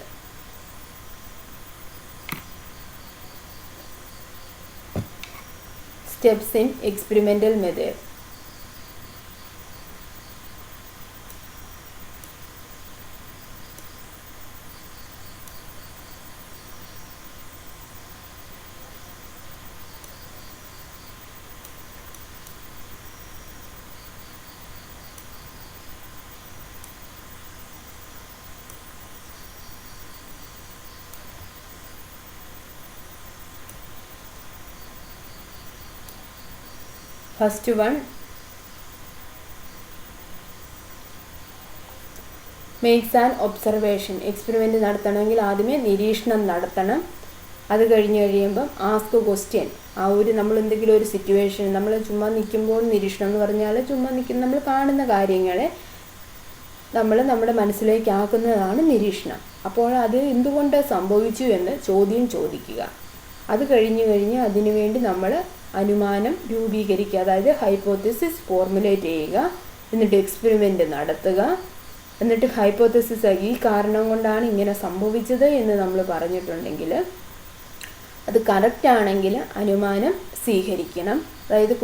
Steps in experimental method. First one, makes an observation. Experiment നടത്തണമെങ്കിൽ ആദ്യമേ നിരീക്ഷണം നടത്തണം. അത് കഴിഞ്ഞ് കഴിയുമ്പം ആസ്ക് ക്വസ്റ്റ്യൻ. നമ്മൾ എന്തെങ്കിലും ഒരു സിറ്റുവേഷൻ നമ്മൾ ചുമ്മാ നിൽക്കുമ്പോൾ നിരീക്ഷണം എന്ന് പറഞ്ഞാൽ ചുമ്മാ നമ്മൾ കാണുന്ന കാര്യങ്ങളെ നമ്മുടെ മനസ്സിലേക്ക് ആക്കുന്നതാണ് നിരീക്ഷണം. അപ്പോൾ അത് എന്തുകൊണ്ട് സംഭവിച്ചു എന്ന് ചോദ്യം ചോദിക്കുക. അത് കഴിഞ്ഞ് അതിനു വേണ്ടി നമ്മൾ അനുമാനം രൂപീകരിക്കുക, അതായത് ഹൈപ്പോത്തസിസ് ഫോർമുലേറ്റ് ചെയ്യുക, എന്നിട്ട് എക്സ്പെരിമെൻ്റ് നടത്തുക, എന്നിട്ട് ഹൈപ്പോത്തസിസ് ഈ കാരണം കൊണ്ടാണ് ഇങ്ങനെ സംഭവിച്ചത് എന്ന് നമ്മൾ പറഞ്ഞിട്ടുണ്ടെങ്കിൽ അത് കറക്റ്റ് ആണെങ്കിൽ അനുമാനം സ്വീകരിക്കണം. അതായത്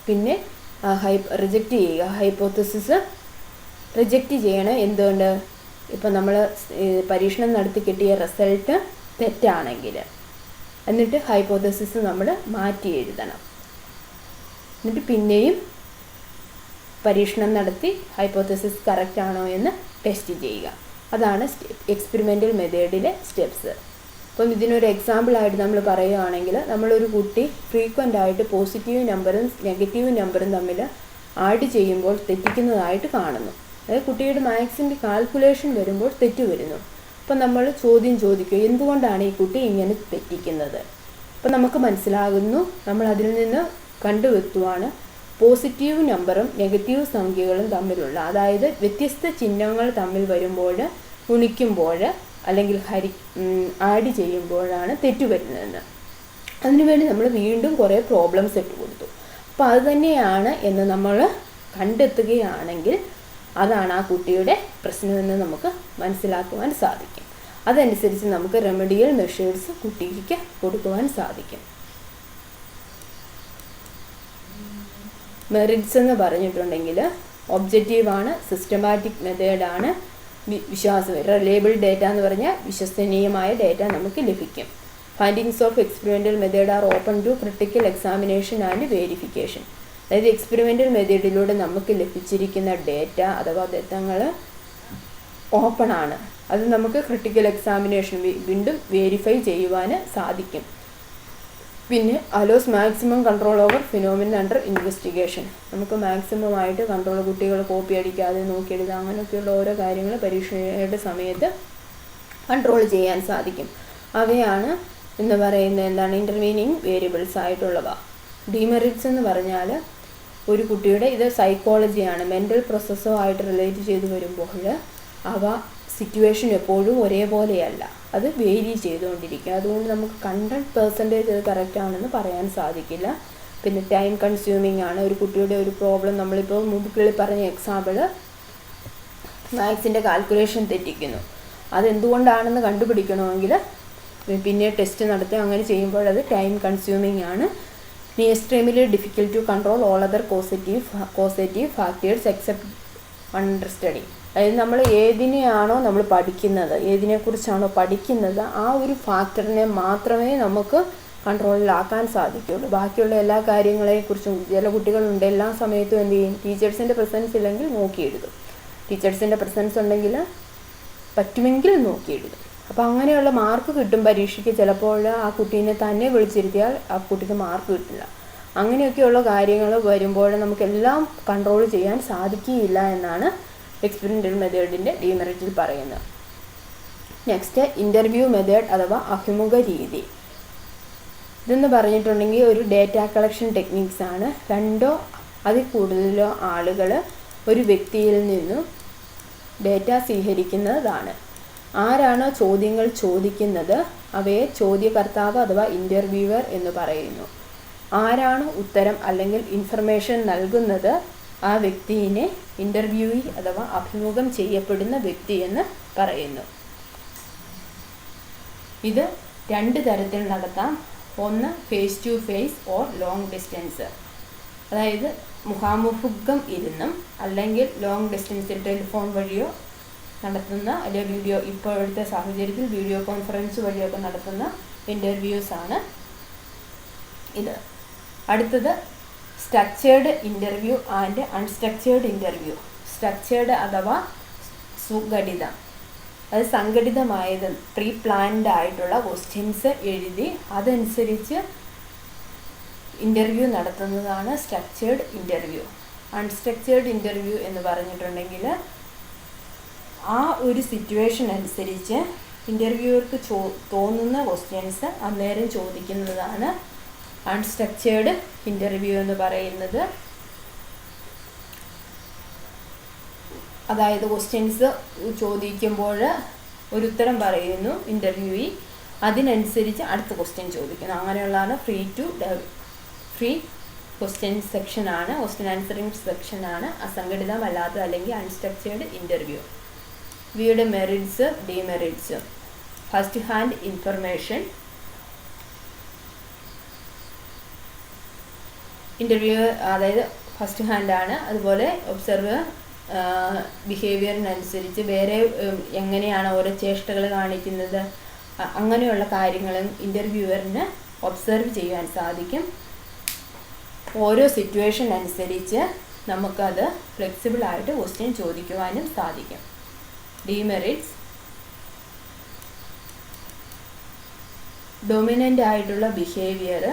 പിന്നെ റിജക്റ്റ് ചെയ്യുക, ഹൈപ്പോത്തസിസ് റിജക്റ്റ് ചെയ്യണം. എന്തുകൊണ്ട്? ഇപ്പം നമ്മൾ പരീക്ഷണം നടത്തി കിട്ടിയ റിസൾട്ട് തെറ്റാണെങ്കിൽ എന്നിട്ട് ഹൈപ്പോത്തസിസ് നമ്മൾ മാറ്റി എഴുതണം. എന്നിട്ട് പിന്നെയും പരീക്ഷണം നടത്തി ഹൈപ്പോത്തസിസ് കറക്റ്റ് ആണോ എന്ന് ടെസ്റ്റ് ചെയ്യുക. അതാണ് എക്സ്പെരിമെൻ്റൽ മെത്തേഡിലെ സ്റ്റെപ്സ്. അപ്പം ഇതിനൊരു എക്സാമ്പിളായിട്ട് നമ്മൾ പറയുകയാണെങ്കിൽ, നമ്മളൊരു കുട്ടി ഫ്രീക്വൻ്റ് ആയിട്ട് പോസിറ്റീവ് നമ്പറും നെഗറ്റീവ് നമ്പറും തമ്മിൽ ആഡ് ചെയ്യുമ്പോൾ തെറ്റിക്കുന്നതായിട്ട് കാണുന്നു. അതായത് കുട്ടിയുടെ മാത്സിൻ്റെ കാൽക്കുലേഷൻ വരുമ്പോൾ തെറ്റ് വരുന്നു. അപ്പം നമ്മൾ ചോദ്യം ചോദിക്കും, എന്തുകൊണ്ടാണ് ഈ കുട്ടി ഇങ്ങനെ തെറ്റിക്കുന്നത്? അപ്പം നമുക്ക് മനസ്സിലാകുന്നു, നമ്മൾ അതിൽ നിന്ന് കണ്ടുവെത്തുവാണ് പോസിറ്റീവ് നമ്പറും നെഗറ്റീവ് സംഖ്യകളും തമ്മിലുള്ള, അതായത് വ്യത്യസ്ത ചിഹ്നങ്ങൾ തമ്മിൽ വരുമ്പോൾ, ഗുണിക്കുമ്പോൾ അല്ലെങ്കിൽ ആഡ് ചെയ്യുമ്പോഴാണ് തെറ്റ് വരുന്നതെന്ന്. അതിനുവേണ്ടി നമ്മൾ വീണ്ടും കുറേ പ്രോബ്ലംസ് ഇട്ട് കൊടുത്തു. അപ്പോൾ അത് തന്നെയാണ് എന്ന് നമ്മൾ കണ്ടെത്തുകയാണെങ്കിൽ അതാണ് ആ കുട്ടിയുടെ പ്രശ്നമെന്ന് നമുക്ക് മനസ്സിലാക്കുവാൻ സാധിക്കും. അതനുസരിച്ച് നമുക്ക് റെമഡിയൽ മെഷേഴ്സ് കുട്ടിക്ക് കൊടുക്കുവാൻ സാധിക്കും. മെറിറ്റ്സ് എന്ന് പറഞ്ഞിട്ടുണ്ടെങ്കിൽ ഒബ്ജക്റ്റീവാണ്, സിസ്റ്റമാറ്റിക് മെത്തേഡാണ്, റിലയബിൾ ഡേറ്റ എന്ന് പറഞ്ഞാൽ വിശ്വസനീയമായ ഡേറ്റ നമുക്ക് ലഭിക്കും. Findings of experimental method are open to critical examination and verification. അതായത് എക്സ്പെരിമെൻ്റൽ മെത്തേഡിലൂടെ നമുക്ക് ലഭിച്ചിരിക്കുന്ന ഡേറ്റ അഥവാ ദത്തങ്ങൾ ഓപ്പൺ ആണ്. അത് നമുക്ക് ക്രിട്ടിക്കൽ എക്സാമിനേഷൻ വീണ്ടും വെരിഫൈ ചെയ്യുവാൻ സാധിക്കും. പിന്നെ allows maximum control over phenomenon under investigation. നമുക്ക് മാക്സിമം ആയിട്ട് കൺട്രോൾ, കുട്ടികൾ കോപ്പി അടിക്കാതെ നോക്കിയെടുക്കുക, അങ്ങനെയൊക്കെയുള്ള ഓരോ കാര്യങ്ങൾ പരീക്ഷയുടെ സമയത്ത് കൺട്രോൾ ചെയ്യാൻ സാധിക്കും. അവയാണ് എന്ന് പറയുന്നത് എന്താണ്? Intervening variables ആയിട്ടുള്ളവ. ഡിമെറിറ്റ്സ് എന്ന് പറഞ്ഞാൽ ഒരു കുട്ടിയുടെ, ഇത് സൈക്കോളജിയാണ്, മെൻ്റൽ പ്രോസസ്സോ ആയിട്ട് റിലേറ്റ് ചെയ്ത് വരുമ്പോൾ അവ സിറ്റുവേഷൻ എപ്പോഴും ഒരേപോലെയല്ല, അത് വേരി ചെയ്തുകൊണ്ടിരിക്കും. അതുകൊണ്ട് നമുക്ക് 100% അത് കറക്റ്റ് ആണെന്ന് പറയാൻ സാധിക്കില്ല. പിന്നെ ടൈം കൺസ്യൂമിങ് ആണ്. ഒരു കുട്ടിയുടെ ഒരു പ്രോബ്ലം, നമ്മളിപ്പോൾ മുമ്പിൽ പറഞ്ഞ എക്സാമ്പിൾ മാത്സിൻ്റെ കാൽക്കുലേഷൻ തെറ്റിക്കുന്നു, അതെന്തുകൊണ്ടാണെന്ന് കണ്ടുപിടിക്കണമെങ്കിൽ പിന്നെ ടെസ്റ്റ് നടത്തി അങ്ങനെ ചെയ്യുമ്പോൾ അത് ടൈം കൺസ്യൂമിങ് ആണ്. Extremely difficult to control all other causative factors except under study. അതായത് നമ്മൾ ഏതിനെയാണോ നമ്മൾ പഠിക്കുന്നത്, ഏതിനെക്കുറിച്ചാണോ പഠിക്കുന്നത്, ആ ഒരു ഫാക്ടറിനെ മാത്രമേ നമുക്ക് കൺട്രോളിലാക്കാൻ സാധിക്കുകയുള്ളൂ. ബാക്കിയുള്ള എല്ലാ കാര്യങ്ങളെക്കുറിച്ചും ചില കുട്ടികളുണ്ട് എല്ലാ സമയത്തും എന്ത് ചെയ്യും, ടീച്ചേഴ്സിൻ്റെ പ്രസൻസ് ഇല്ലെങ്കിൽ നോക്കി എഴുതും, ടീച്ചേഴ്സിൻ്റെ പ്രസൻസ് ഉണ്ടെങ്കിൽ പറ്റുമെങ്കിൽ നോക്കി എഴുതും. അപ്പോൾ അങ്ങനെയുള്ള മാർക്ക് കിട്ടും പരീക്ഷയ്ക്ക്. ചിലപ്പോൾ ആ കുട്ടീനെ തന്നെ വിളിച്ചിരുത്തിയാൽ ആ കുട്ടിക്ക് മാർക്ക് കിട്ടില്ല. അങ്ങനെയൊക്കെയുള്ള കാര്യങ്ങൾ വരുമ്പോൾ നമുക്കെല്ലാം കൺട്രോൾ ചെയ്യാൻ സാധിക്കുകയില്ല എന്നാണ് എക്സ്പെരിമെൻ്റൽ മെത്തേഡിൻ്റെ ഡിമെറിറ്റിൽ പറയുന്നത്. നെക്സ്റ്റ് ഇൻ്റർവ്യൂ മെത്തേഡ് അഥവാ അഭിമുഖ രീതി. ഇതെന്ന് പറഞ്ഞിട്ടുണ്ടെങ്കിൽ ഒരു ഡേറ്റ കളക്ഷൻ ടെക്നിക്സ് ആണ്. 2 അതിൽ കൂടുതലോ ആളുകൾ ഒരു വ്യക്തിയിൽ നിന്നും ഡേറ്റ സ്വീകരിക്കുന്നതാണ്. ആരാണോ ചോദ്യങ്ങൾ ചോദിക്കുന്നത് അവയെ ചോദ്യകർത്താവ് അഥവാ ഇൻ്റർവ്യൂവർ എന്ന് പറയുന്നു. ആരാണോ ഉത്തരം അല്ലെങ്കിൽ ഇൻഫർമേഷൻ നൽകുന്നത് ആ വ്യക്തിയെ ഇൻ്റർവ്യൂയി അഥവാ അഭിമുഖം ചെയ്യപ്പെടുന്ന വ്യക്തി എന്ന് പറയുന്നു. ഇത് 2 തരത്തിൽ നടത്താം. ഒന്ന് face to face or long distance, അതായത് മുഖാമുഖം ഇരുന്നും അല്ലെങ്കിൽ ലോങ് ഡിസ്റ്റൻസിൽ ടെലിഫോൺ വഴിയോ നടത്തുന്ന, അല്ലെങ്കിൽ വീഡിയോ, ഇപ്പോഴത്തെ സാഹചര്യത്തിൽ വീഡിയോ കോൺഫറൻസ് വഴിയൊക്കെ നടത്തുന്ന ഇൻ്റർവ്യൂസാണ് ഇത്. അടുത്തത് structured interview and unstructured interview. Structured അഥവാ സുഘടിതം, അത് സംഘടിതമായത് പ്രീ പ്ലാൻഡ് ആയിട്ടുള്ള ക്വസ്റ്റ്യൻസ് എഴുതി അതനുസരിച്ച് ഇൻ്റർവ്യൂ നടത്തുന്നതാണ് സ്ട്രക്ചേർഡ് ഇൻ്റർവ്യൂ. അൺസ്ട്രക്ചേർഡ് ഇൻ്റർവ്യൂ എന്ന് പറഞ്ഞിട്ടുണ്ടെങ്കിൽ ആ ഒരു സിറ്റുവേഷൻ അനുസരിച്ച് ഇൻ്റർവ്യൂവർക്ക് തോന്നുന്ന ക്വസ്റ്റ്യൻസ് അന്നേരം ചോദിക്കുന്നതാണ് അൺസ്ട്രക്ചേർഡ് ഇൻ്റർവ്യൂ എന്ന് പറയുന്നത്. അതായത് ക്വസ്റ്റ്യൻസ് ചോദിക്കുമ്പോൾ ഒരു ഉത്തരം പറയുന്നു ഇൻ്റർവ്യൂയി, അതിനനുസരിച്ച് അടുത്ത ക്വസ്റ്റ്യൻ ചോദിക്കുന്നു. അങ്ങനെയുള്ളതാണ് ഫ്രീ ക്വസ്റ്റ്യൻ സെക്ഷനാണ്, ക്വസ്റ്റ്യൻ ആൻസറിങ് സെക്ഷനാണ്. അസംഘടിതമല്ലാത്ത അല്ലെങ്കിൽ അൺസ്ട്രക്ചേർഡ് ഇൻ്റർവ്യൂ. ഇവയുടെ merits demerits. First hand information. Interview അതായത് ഫസ്റ്റ് ഹാൻഡാണ്. അതുപോലെ ഒബ്സർവ് ബിഹേവിയറിനനുസരിച്ച് വേറെ എങ്ങനെയാണ് ഓരോ ചേഷ്ടകൾ കാണിക്കുന്നത്, അങ്ങനെയുള്ള കാര്യങ്ങളും ഇൻ്റർവ്യൂവറിന് ഒബ്സർവ് ചെയ്യാൻ സാധിക്കും. ഓരോ സിറ്റുവേഷൻ അനുസരിച്ച് നമുക്കത് ഫ്ലെക്സിബിളായിട്ട് ക്വസ്റ്റ്യൻ ചോദിക്കുവാനും സാധിക്കും. ഡിമെറിറ്റ്സ്. ഡൊമിനൻ്റ് ആയിട്ടുള്ള ബിഹേവിയർ.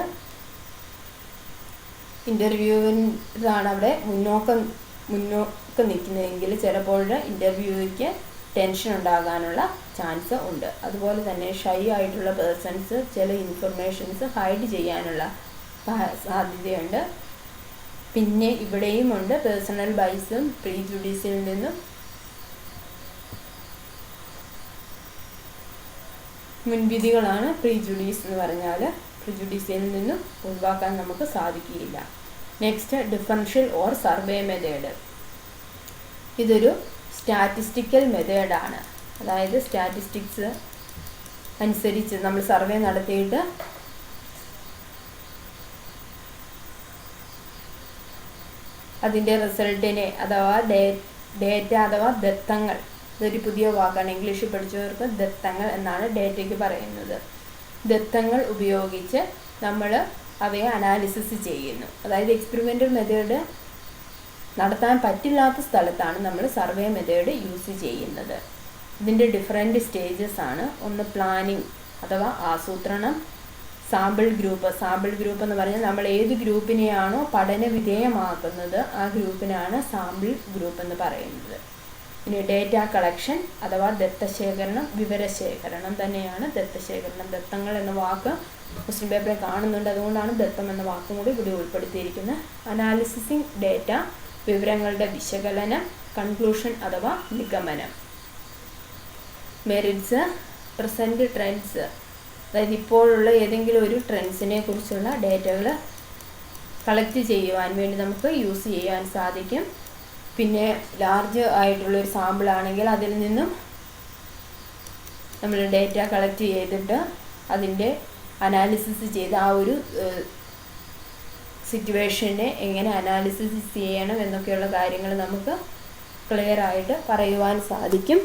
ഇൻ്റർവ്യൂവിനാണ് അവിടെ മുന്നോക്കം നിൽക്കുന്നതെങ്കിൽ ചിലപ്പോൾ ഇൻ്റർവ്യൂയ്ക്ക് ടെൻഷൻ ഉണ്ടാകാനുള്ള ചാൻസ് ഉണ്ട്. അതുപോലെ തന്നെ ഷൈ ആയിട്ടുള്ള പേഴ്സൺസ് ചില ഇൻഫർമേഷൻസ് ഹൈഡ് ചെയ്യാനുള്ള സാധ്യതയുണ്ട്. പിന്നെ ഇവിടെയും ഉണ്ട് പേഴ്സണൽ ബൈസും പ്രീജുഡീസിൽ നിന്നും മുൻവിധികളാണ് പ്രീജുഡീസ് എന്ന് പറഞ്ഞാൽ. പ്രിജുഡീസിൽ നിന്നും ഒഴിവാക്കാൻ നമുക്ക് സാധിക്കുകയില്ല. Next differential or survey method. ഇതൊരു സ്റ്റാറ്റിസ്റ്റിക്കൽ മെത്തേഡാണ്. അതായത് സ്റ്റാറ്റിസ്റ്റിക്സ് അനുസരിച്ച് നമ്മൾ സർവേ നടത്തിയിട്ട് അതിൻ്റെ റിസൾട്ടിനെ അഥവാ ഡേറ്റ അഥവാ ദത്തങ്ങൾ, ഇതൊരു പുതിയ വാക്കാണ്, ഇംഗ്ലീഷിൽ പഠിച്ചവർക്ക് ദത്തങ്ങൾ എന്നാണ് ഡേറ്റയ്ക്ക് പറയുന്നത്. ദത്തങ്ങൾ ഉപയോഗിച്ച് നമ്മൾ അവയെ അനാലിസിസ് ചെയ്യുന്നു. അതായത് എക്സ്പെരിമെൻ്റൽ മെത്തേഡ് നടത്താൻ പറ്റില്ലാത്ത സ്ഥലത്താണ് നമ്മൾ സർവേ മെത്തേഡ് യൂസ് ചെയ്യുന്നത്. ഇതിൻ്റെ ഡിഫറെൻറ്റ് സ്റ്റേജസ് ആണ്. ഒന്ന് പ്ലാനിങ് അഥവാ ആസൂത്രണം. സാമ്പിൾ ഗ്രൂപ്പ് എന്ന് പറഞ്ഞാൽ നമ്മൾ ഏത് ഗ്രൂപ്പിനെയാണോ പഠന വിധേയമാക്കുന്നത് ആ ഗ്രൂപ്പിനാണ് സാമ്പിൾ ഗ്രൂപ്പ് എന്ന് പറയുന്നത്. ഇനി ഡേറ്റ കളക്ഷൻ അഥവാ ദത്തശേഖരണം, വിവരശേഖരണം തന്നെയാണ് ദത്തശേഖരണം. ദത്തങ്ങൾ എന്ന വാക്ക് ക്വസ്റ്റ്യൻ പേപ്പറിൽ കാണുന്നുണ്ട്, അതുകൊണ്ടാണ് ദത്തം എന്ന വാക്കും കൂടി ഇവിടെ ഉൾപ്പെടുത്തിയിരിക്കുന്നത്. അനാലിസിസിങ് ഡേറ്റ, വിവരങ്ങളുടെ വിശകലനം. കൺക്ലൂഷൻ അഥവാ നിഗമനം. മെറിറ്റ്സ്, പ്രസൻറ്റ് ട്രെൻഡ്സ്, അതായത് ഇപ്പോഴുള്ള ഏതെങ്കിലും ഒരു ട്രെൻഡ്സിനെ കുറിച്ചുള്ള ഡേറ്റകൾ കളക്ട് ചെയ്യുവാൻ വേണ്ടി നമുക്ക് യൂസ് ചെയ്യാൻ സാധിക്കും. പിന്നെ ലാർജ് ആയിട്ടുള്ളൊരു സാമ്പിളാണെങ്കിൽ അതിൽ നിന്നും നമ്മൾ ഡേറ്റ കളക്ട് ചെയ്തിട്ട് അതിൻ്റെ അനാലിസിസ് ചെയ്ത് ആ ഒരു സിറ്റുവേഷനെ എങ്ങനെ അനാലിസിസ് ചെയ്യണം എന്നൊക്കെയുള്ള കാര്യങ്ങൾ നമുക്ക് ക്ലിയർ ആയിട്ട് പറയുവാൻ സാധിക്കും.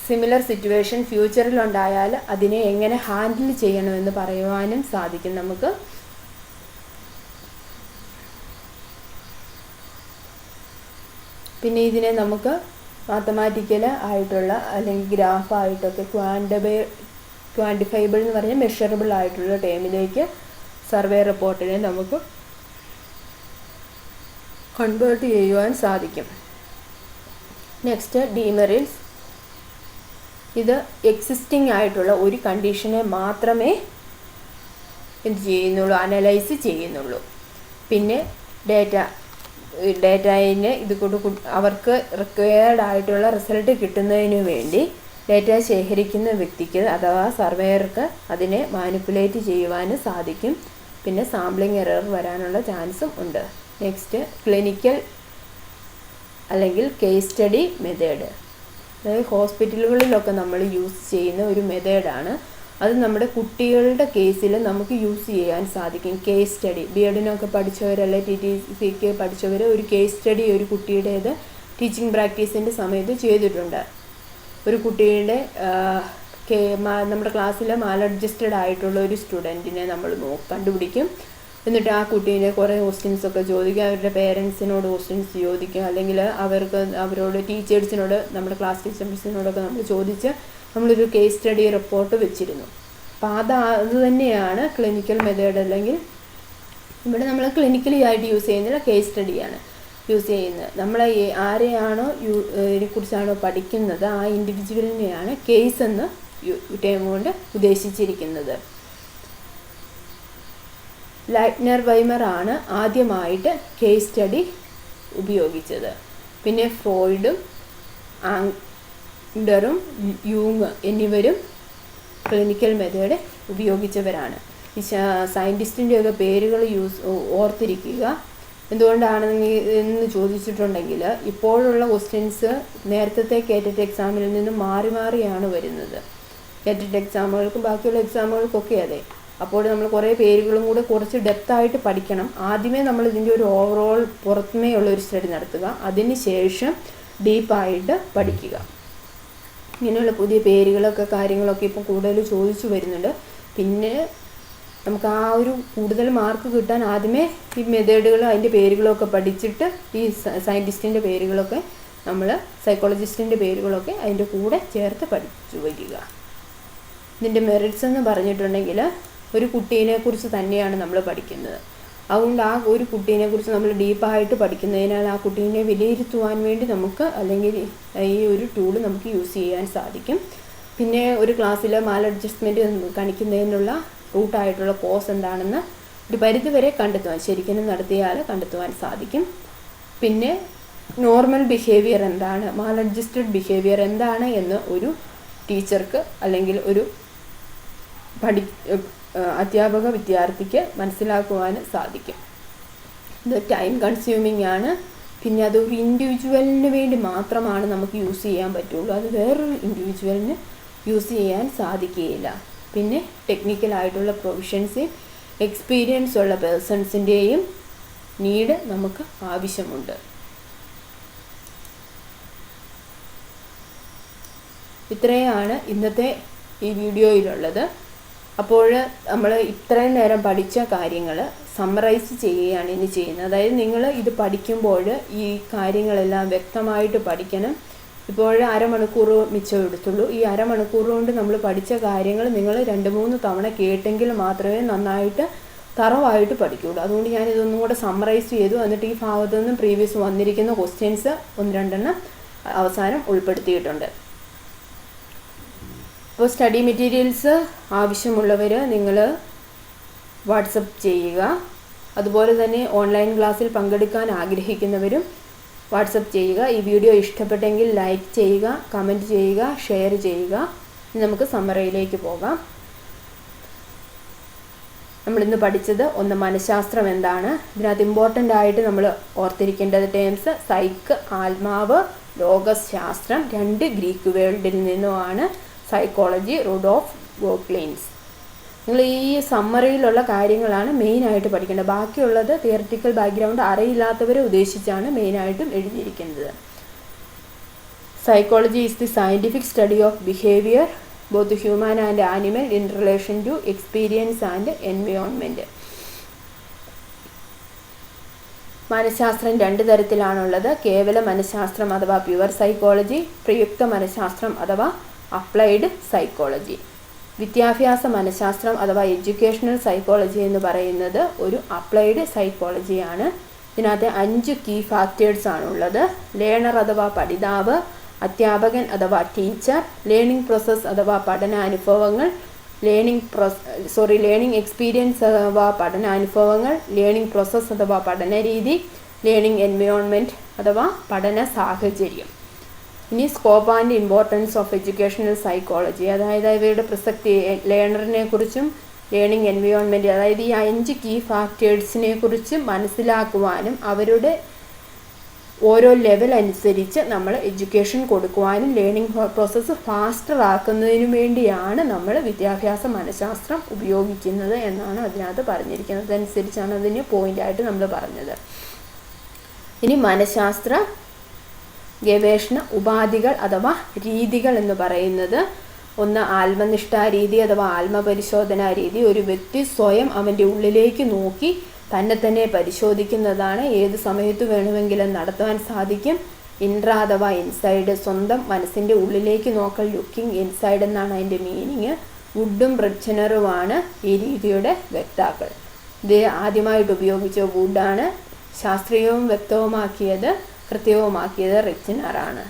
സിമിലർ സിറ്റുവേഷൻ ഫ്യൂച്ചറിലുണ്ടായാൽ അതിനെ എങ്ങനെ ഹാൻഡിൽ ചെയ്യണമെന്ന് പറയുവാനും സാധിക്കും നമുക്ക്. പിന്നെ ഇതിനെ നമുക്ക് മാത്തമാറ്റിക്കൽ ആയിട്ടുള്ള അല്ലെങ്കിൽ ഗ്രാഫായിട്ടൊക്കെ ക്വാണ്ടിഫൈബിൾ എന്ന് പറഞ്ഞാൽ മെഷറബിൾ ആയിട്ടുള്ള ടേമിലേക്ക് സർവേ റിപ്പോർട്ടിനെ നമുക്ക് കൺവേർട്ട് ചെയ്യുവാൻ സാധിക്കും. Next demerits. ഇത് എക്സിസ്റ്റിംഗ് ആയിട്ടുള്ള ഒരു കണ്ടീഷനെ മാത്രമേ എന്ത് ചെയ്യുന്നുള്ളൂ, അനലൈസ് ചെയ്യുന്നുള്ളൂ. പിന്നെ ഡേറ്റയിന് ഇത് അവർക്ക് റിക്വയർഡ് ആയിട്ടുള്ള റിസൾട്ട് കിട്ടുന്നതിന് വേണ്ടി ഡേറ്റ ശേഖരിക്കുന്ന വ്യക്തിക്ക് അഥവാ സർവേയർക്ക് അതിനെ മാനിപ്പുലേറ്റ് ചെയ്യുവാനും സാധിക്കും. പിന്നെ സാമ്പിളിംഗ് എറർ വരാനുള്ള ചാൻസും ഉണ്ട്. നെക്സ്റ്റ് ക്ലിനിക്കൽ അല്ലെങ്കിൽ കേസ് സ്റ്റഡി മെത്തേഡ്. അതായത് ഹോസ്പിറ്റലുകളിലൊക്കെ നമ്മൾ യൂസ് ചെയ്യുന്ന ഒരു മെത്തേഡാണ്. അത് നമ്മുടെ കുട്ടികളുടെ കേസിൽ നമുക്ക് യൂസ് ചെയ്യാൻ സാധിക്കും. കേസ് സ്റ്റഡി ബി.എഡിനൊക്കെ പഠിച്ചവരല്ലേ, TTCക്ക് പഠിച്ചവർ ഒരു കേസ് സ്റ്റഡി ഒരു കുട്ടിയുടേത് ടീച്ചിങ് പ്രാക്ടീസിൻ്റെ സമയത്ത് ചെയ്തിട്ടുണ്ട്. ഒരു കുട്ടിയുടെ നമ്മുടെ ക്ലാസ്സിലെ മാലഡ്ജസ്റ്റഡ് ആയിട്ടുള്ള ഒരു സ്റ്റുഡൻറ്റിനെ നമ്മൾ കണ്ടുപിടിക്കും. എന്നിട്ട് ആ കുട്ടീനെ കുറേ ക്വസ്റ്റ്യൻസൊക്കെ ചോദിക്കുക, അവരുടെ പേരൻസിനോട് ക്വസ്റ്റ്യൻസ് ചോദിക്കുക, അല്ലെങ്കിൽ അവരോട് ടീച്ചേഴ്സിനോട് നമ്മുടെ ക്ലാസ് ടീച്ചേഴ്സിനോടൊക്കെ നമ്മൾ ചോദിച്ച് നമ്മളൊരു കേസ് സ്റ്റഡി റിപ്പോർട്ട് വെച്ചിരുന്നു. അപ്പോൾ അത് തന്നെയാണ് ക്ലിനിക്കൽ മെത്തേഡ്. അല്ലെങ്കിൽ ഇവിടെ നമ്മൾ ക്ലിനിക്കലി ആയിട്ട് യൂസ് ചെയ്യുന്നില്ല, കേസ് സ്റ്റഡിയാണ് യൂസ് ചെയ്യുന്നത്. നമ്മൾ ആരെയാണോ ഇതിനെക്കുറിച്ചാണോ പഠിക്കുന്നത് ആ ഇൻഡിവിജ്വലിനെയാണ് കേസ് എന്ന ടേം കൊണ്ട് ഉദ്ദേശിച്ചിരിക്കുന്നത്. ലൈറ്റ്നർ വൈമർ ആണ് ആദ്യമായിട്ട് കേസ് സ്റ്റഡി ഉപയോഗിച്ചത്. പിന്നെ ഫ്രോയിഡും ആംഡറും യൂങ് എന്നിവരും ക്ലിനിക്കൽ മെത്തേഡ് ഉപയോഗിച്ചവരാണ്. ഈ സയൻറ്റിസ്റ്റിൻ്റെയൊക്കെ പേരുകൾ ഓർത്തിരിക്കുക. എന്തുകൊണ്ടാണ് എന്ന് ചോദിച്ചിട്ടുണ്ടെങ്കിൽ ഇപ്പോഴുള്ള ക്വസ്റ്റ്യൻസ് നേരത്തെ കേറ്ററ്റ് എക്സാമിൽ നിന്നും മാറി മാറിയാണ് വരുന്നത്. കേറ്ററ്റ് എക്സാമുകൾക്കും ബാക്കിയുള്ള എക്സാമുകൾക്കൊക്കെ അതെ. അപ്പോൾ നമ്മൾ കുറേ പേരുകളും കൂടെ കുറച്ച് ഡെപ്തായിട്ട് പഠിക്കണം. ആദ്യമേ നമ്മൾ ഇതിൻ്റെ ഒരു ഓവറോൾ പുറമേ ഉള്ള ഒരു സ്റ്റഡി നടത്തുക, അതിന് ശേഷം ഡീപ്പായിട്ട് പഠിക്കുക. ഇങ്ങനെയുള്ള പുതിയ പേരുകളൊക്കെ കാര്യങ്ങളൊക്കെ ഇപ്പം കൂടുതൽ ചോദിച്ചു വരുന്നുണ്ട്. പിന്നെ നമുക്ക് ആ ഒരു കൂടുതൽ മാർക്ക് കിട്ടാൻ ആദ്യമേ ഈ മെത്തേഡുകൾ അതിൻ്റെ പേരുകളൊക്കെ പഠിച്ചിട്ട് ഈ സയൻറ്റിസ്റ്റിൻ്റെ പേരുകളൊക്കെ നമ്മൾ സൈക്കോളജിസ്റ്റിൻ്റെ പേരുകളൊക്കെ അതിൻ്റെ കൂടെ ചേർത്ത് പഠിച്ചു വരിക. ഇതിൻ്റെ മെറിറ്റ്സ് എന്ന് പറഞ്ഞിട്ടുണ്ടെങ്കിൽ ഒരു കുട്ടീനെക്കുറിച്ച് തന്നെയാണ് നമ്മൾ പഠിക്കുന്നത്. അതുകൊണ്ട് ആ ഒരു കുട്ടീനെക്കുറിച്ച് നമ്മൾ ഡീപ്പായിട്ട് പഠിക്കുന്നതിനാൽ ആ കുട്ടീനെ വിലയിരുത്തുവാൻ വേണ്ടി നമുക്ക് അല്ലെങ്കിൽ ഈ ഒരു ടൂൾ നമുക്ക് യൂസ് ചെയ്യാൻ സാധിക്കും. പിന്നെ ഒരു ക്ലാസ്സിൽ മാൽ അഡ്ജസ്റ്റ്മെൻറ്റ് കാണിക്കുന്നതിനുള്ള റൂട്ടായിട്ടുള്ള കോസ് എന്താണെന്ന് ഒരു പരിധിവരെ ശരിക്കും നടത്തിയാൽ കണ്ടെത്തുവാൻ സാധിക്കും. പിന്നെ നോർമൽ ബിഹേവിയർ എന്താണ്, മാൽ അഡ്ജസ്റ്റഡ് ബിഹേവിയർ എന്താണ് എന്ന് ഒരു ടീച്ചർക്ക് അല്ലെങ്കിൽ ഒരു അധ്യാപക വിദ്യാർത്ഥിക്ക് മനസ്സിലാക്കുവാൻ സാധിക്കും. ഇത് ടൈം കൺസ്യൂമിങ് ആണ്. പിന്നെ അതൊരു ഇൻഡിവിജ്വലിന് വേണ്ടി മാത്രമാണ് നമുക്ക് യൂസ് ചെയ്യാൻ പറ്റുള്ളൂ. അത് വേറൊരു ഇൻഡിവിജ്വലിന് യൂസ് ചെയ്യാൻ സാധിക്കുകയില്ല. പിന്നെ ടെക്നിക്കലായിട്ടുള്ള പ്രൊവിഷൻസും എക്സ്പീരിയൻസ് ഉള്ള പേഴ്സൺസിൻ്റെയും നീഡ് നമുക്ക് ആവശ്യമുണ്ട്. ഇത്രയാണ് ഇന്നത്തെ ഈ വീഡിയോയിലുള്ളത്. അപ്പോൾ നമ്മൾ ഇത്രയും നേരം പഠിച്ച കാര്യങ്ങൾ സമ്മറൈസ് ചെയ്യുകയാണ് ഇനി ചെയ്യുന്നത്. അതായത് നിങ്ങൾ ഇത് പഠിക്കുമ്പോൾ ഈ കാര്യങ്ങളെല്ലാം വ്യക്തമായിട്ട് പഠിക്കണം. ഇപ്പോൾ അരമണിക്കൂർ മിച്ചം എടുത്തുള്ളൂ. ഈ അരമണിക്കൂർ കൊണ്ട് നമ്മൾ പഠിച്ച കാര്യങ്ങൾ നിങ്ങൾ 2-3 തവണ കേട്ടെങ്കിൽ മാത്രമേ നന്നായിട്ട് തറവായിട്ട് പഠിക്കുകയുള്ളൂ. അതുകൊണ്ട് ഞാനിതൊന്നും കൂടെ സമ്മറൈസ് ചെയ്തു. എന്നിട്ട് ഈ ഭാഗത്തു നിന്നും പ്രീവിയസ് വന്നിരിക്കുന്ന ക്വസ്റ്റ്യൻസ് 1-2 അവസാനം ഉൾപ്പെടുത്തിയിട്ടുണ്ട്. അപ്പോൾ സ്റ്റഡി മെറ്റീരിയൽസ് ആവശ്യമുള്ളവർ നിങ്ങൾ വാട്സപ്പ് ചെയ്യുക. അതുപോലെ തന്നെ ഓൺലൈൻ ക്ലാസ്സിൽ പങ്കെടുക്കാൻ ആഗ്രഹിക്കുന്നവരും വാട്സപ്പ് ചെയ്യുക. ഈ വീഡിയോ ഇഷ്ടപ്പെട്ടെങ്കിൽ ലൈക്ക് ചെയ്യുക, കമൻറ്റ് ചെയ്യുക, ഷെയർ ചെയ്യുക. ഇനി നമുക്ക് സമ്മറിയിലേക്ക് പോകാം. നമ്മളിന്ന് പഠിച്ചത് ഒന്ന് മനഃശാസ്ത്രം എന്താണ്. ഇതിനകത്ത് ഇമ്പോർട്ടൻ്റ് ആയിട്ട് നമ്മൾ ഓർത്തിരിക്കേണ്ടത് ടേംസ് സൈക്ക് ആത്മാവ്, ലോകശാസ്ത്രം 2 ഗ്രീക്ക് വേർഡിൽ നിന്നുമാണ്. Psychology Rudolf Goclenius. നിങ്ങൾ ഈ സമ്മറിയിലുള്ള കാര്യങ്ങളാണ് മെയിനായിട്ട് പഠിക്കേണ്ടത്. ബാക്കിയുള്ളത് തിയററ്റിക്കൽ ബാക്ക്ഗ്രൗണ്ട് അറിയില്ലാത്തവരെ ഉദ്ദേശിച്ചാണ് മെയിനായിട്ടും എഴുതിയിരിക്കുന്നത്. Psychology is the scientific study of behaviour both human and animal in relation to experience and environment. മനഃശാസ്ത്രം 2 തരത്തിലാണുള്ളത്. കേവല മനഃശാസ്ത്രം അഥവാ പ്യുവർ സൈക്കോളജി, പ്രയുക്ത മനഃശാസ്ത്രം അഥവാ അപ്ലൈഡ് സൈക്കോളജി. വിദ്യാഭ്യാസ മനഃശാസ്ത്രം അഥവാ എഡ്യൂക്കേഷണൽ സൈക്കോളജി എന്ന് പറയുന്നത് ഒരു അപ്ലൈഡ് സൈക്കോളജിയാണ്. ഇതിനകത്ത് 5 കീ ഫാക്ടേഴ്സ് ആണുള്ളത്. ലേണർ അഥവാ പഠിതാവ്, അധ്യാപകൻ അഥവാ ടീച്ചർ, ലേണിംഗ് പ്രോസസ്സ് അഥവാ പഠനാനുഭവങ്ങൾ, ലേണിംഗ് എക്സ്പീരിയൻസ് അഥവാ പഠനാനുഭവങ്ങൾ, ലേണിംഗ് പ്രോസസ്സ് അഥവാ പഠനരീതി, ലേണിംഗ് എൻവയോൺമെൻറ്റ് അഥവാ പഠന സാഹചര്യം. ഇനി scope and importance of educational psychology, അതായത് ഇവയുടെ പ്രസക്തി, ലേണറിനെ കുറിച്ചും ലേണിംഗ് എൻവയോൺമെൻറ്റ്, അതായത് ഈ 5 കീ ഫാക്ടേഴ്സിനെ കുറിച്ച് മനസ്സിലാക്കുവാനും അവരുടെ ഓരോ ലെവൽ അനുസരിച്ച് നമ്മൾ എഡ്യൂക്കേഷൻ കൊടുക്കുവാനും ലേണിംഗ് പ്രോസസ്സ് ഫാസ്റ്റർ ആക്കുന്നതിനു വേണ്ടിയാണ് നമ്മൾ വിദ്യാഭ്യാസ മനഃശാസ്ത്രം ഉപയോഗിക്കുന്നത് എന്നാണ് അതിനകത്ത് പറഞ്ഞിരിക്കുന്നത്. അതനുസരിച്ചാണ് അതിന് പോയിൻ്റായിട്ട് നമ്മൾ പറഞ്ഞത്. ഇനി മനഃശാസ്ത്ര ഗവേഷണ ഉപാധികൾ അഥവാ രീതികൾ എന്ന് പറയുന്നത് ഒന്ന് ആത്മനിഷ്ഠാ രീതി അഥവാ ആത്മപരിശോധനാ രീതി. ഒരു വ്യക്തി സ്വയം അവൻ്റെ ഉള്ളിലേക്ക് നോക്കി തന്നെ പരിശോധിക്കുന്നതാണ്. ഏത് സമയത്ത് വേണമെങ്കിലും നടത്തുവാൻ സാധിക്കും. ഇൻട്രാ അഥവാ ഇൻസൈഡ്, സ്വന്തം മനസ്സിൻ്റെ ഉള്ളിലേക്ക് നോക്കൽ, ലുക്കിംഗ് ഇൻസൈഡ് എന്നാണ് അതിൻ്റെ മീനിങ്. വുഡും റിച്ച്നറുമാണ് ഈ രീതിയുടെ വക്താക്കൾ. ഇത് ആദ്യമായിട്ട് ഉപയോഗിച്ച വുഡാണ്. ശാസ്ത്രീയവും കൃത്യവുമാക്കിയത് റിച്ച്നറാണ്.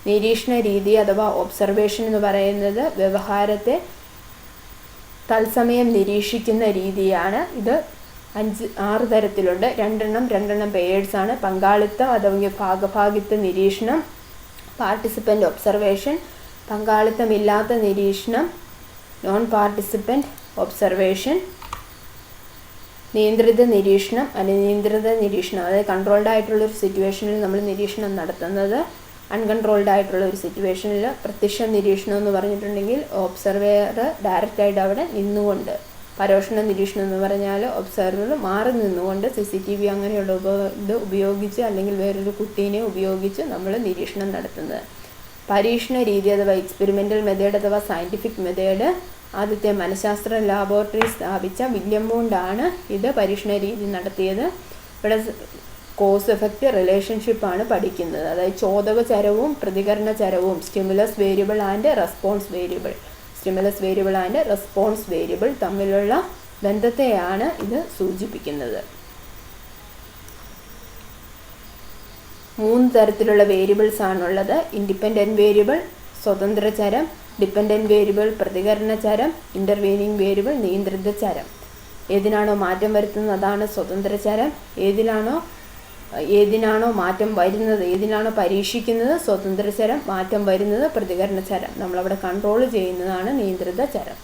നിരീക്ഷണ രീതി അഥവാ ഒബ്സർവേഷൻ എന്ന് പറയുന്നത് വ്യവഹാരത്തെ തത്സമയം നിരീക്ഷിക്കുന്ന രീതിയാണ്. ഇത് 6 തരത്തിലുണ്ട്. 2 പേഴ്സാണ്. പങ്കാളിത്തം അഥവാ ഭാഗഭാഗിത്വ നിരീക്ഷണം, പാർട്ടിസിപ്പൻ്റ് ഒബ്സർവേഷൻ, പങ്കാളിത്തമില്ലാത്ത നിരീക്ഷണം, നോൺ പാർട്ടിസിപ്പൻ്റ് ഒബ്സർവേഷൻ. നിയന്ത്രിത നിരീക്ഷണം, അനിയന്ത്രിത നിരീക്ഷണം. അതായത് കൺട്രോൾഡ് ആയിട്ടുള്ളൊരു സിറ്റുവേഷനിൽ നമ്മൾ നിരീക്ഷണം നടത്തുന്നത്, അൺകൺട്രോൾഡ് ആയിട്ടുള്ള ഒരു സിറ്റുവേഷനിൽ പ്രത്യക്ഷ നിരീക്ഷണം എന്ന് പറഞ്ഞിട്ടുണ്ടെങ്കിൽ ഒബ്സർവർ ഡയറക്റ്റായിട്ട് അവിടെ നിന്നുകൊണ്ട്, പരോക്ഷണ നിരീക്ഷണം എന്ന് പറഞ്ഞാൽ ഒബ്സർവർ മാറി നിന്നുകൊണ്ട് CCTV അങ്ങനെയുള്ള ഇത് ഉപയോഗിച്ച് അല്ലെങ്കിൽ വേറൊരു കുട്ടീനെ ഉപയോഗിച്ച് നമ്മൾ നിരീക്ഷണം നടത്തുന്നത്. പരീക്ഷണ രീതി അഥവാ എക്സ്പെരിമെൻ്റൽ മെത്തേഡ് അഥവാ സയൻറ്റിഫിക് മെത്തേഡ് ആദ്യത്തെ മനഃശാസ്ത്ര ലാബോറട്ടറി സ്ഥാപിച്ച വില്യം വൂണ്ടാണ് ഇത് പരീക്ഷണ രീതി നടത്തിയത്. ഇവിടെ കോസ് എഫക്റ്റ് റിലേഷൻഷിപ്പാണ് പഠിക്കുന്നത്. അതായത് ചോദക ചരവും പ്രതികരണ ചരവും stimulus variable and response variable തമ്മിലുള്ള ബന്ധത്തെയാണ് ഇത് സൂചിപ്പിക്കുന്നത്. 3 തരത്തിലുള്ള വേരിയബിൾസ് ആണുള്ളത്. ഇൻഡിപെൻഡൻറ്റ് വേരിയബിൾ സ്വതന്ത്ര ചരം, ഡിപെൻഡൻറ്റ് വേരിയബിൾ പ്രതികരണ ചരം, ഇൻ്റർവീനിങ് വേരിയബിൾ നിയന്ത്രിത ചരം. ഏതിനാണോ മാറ്റം വരുത്തുന്നത് അതാണ് സ്വതന്ത്ര ചരം. ഏതിനാണോ മാറ്റം വരുന്നത്, ഏതിനാണോ പരീക്ഷിക്കുന്നത് സ്വതന്ത്ര ചരം, മാറ്റം വരുന്നത് പ്രതികരണ ചരം. നമ്മളവിടെ കൺട്രോൾ ചെയ്യുന്നതാണ് നിയന്ത്രിത ചരം.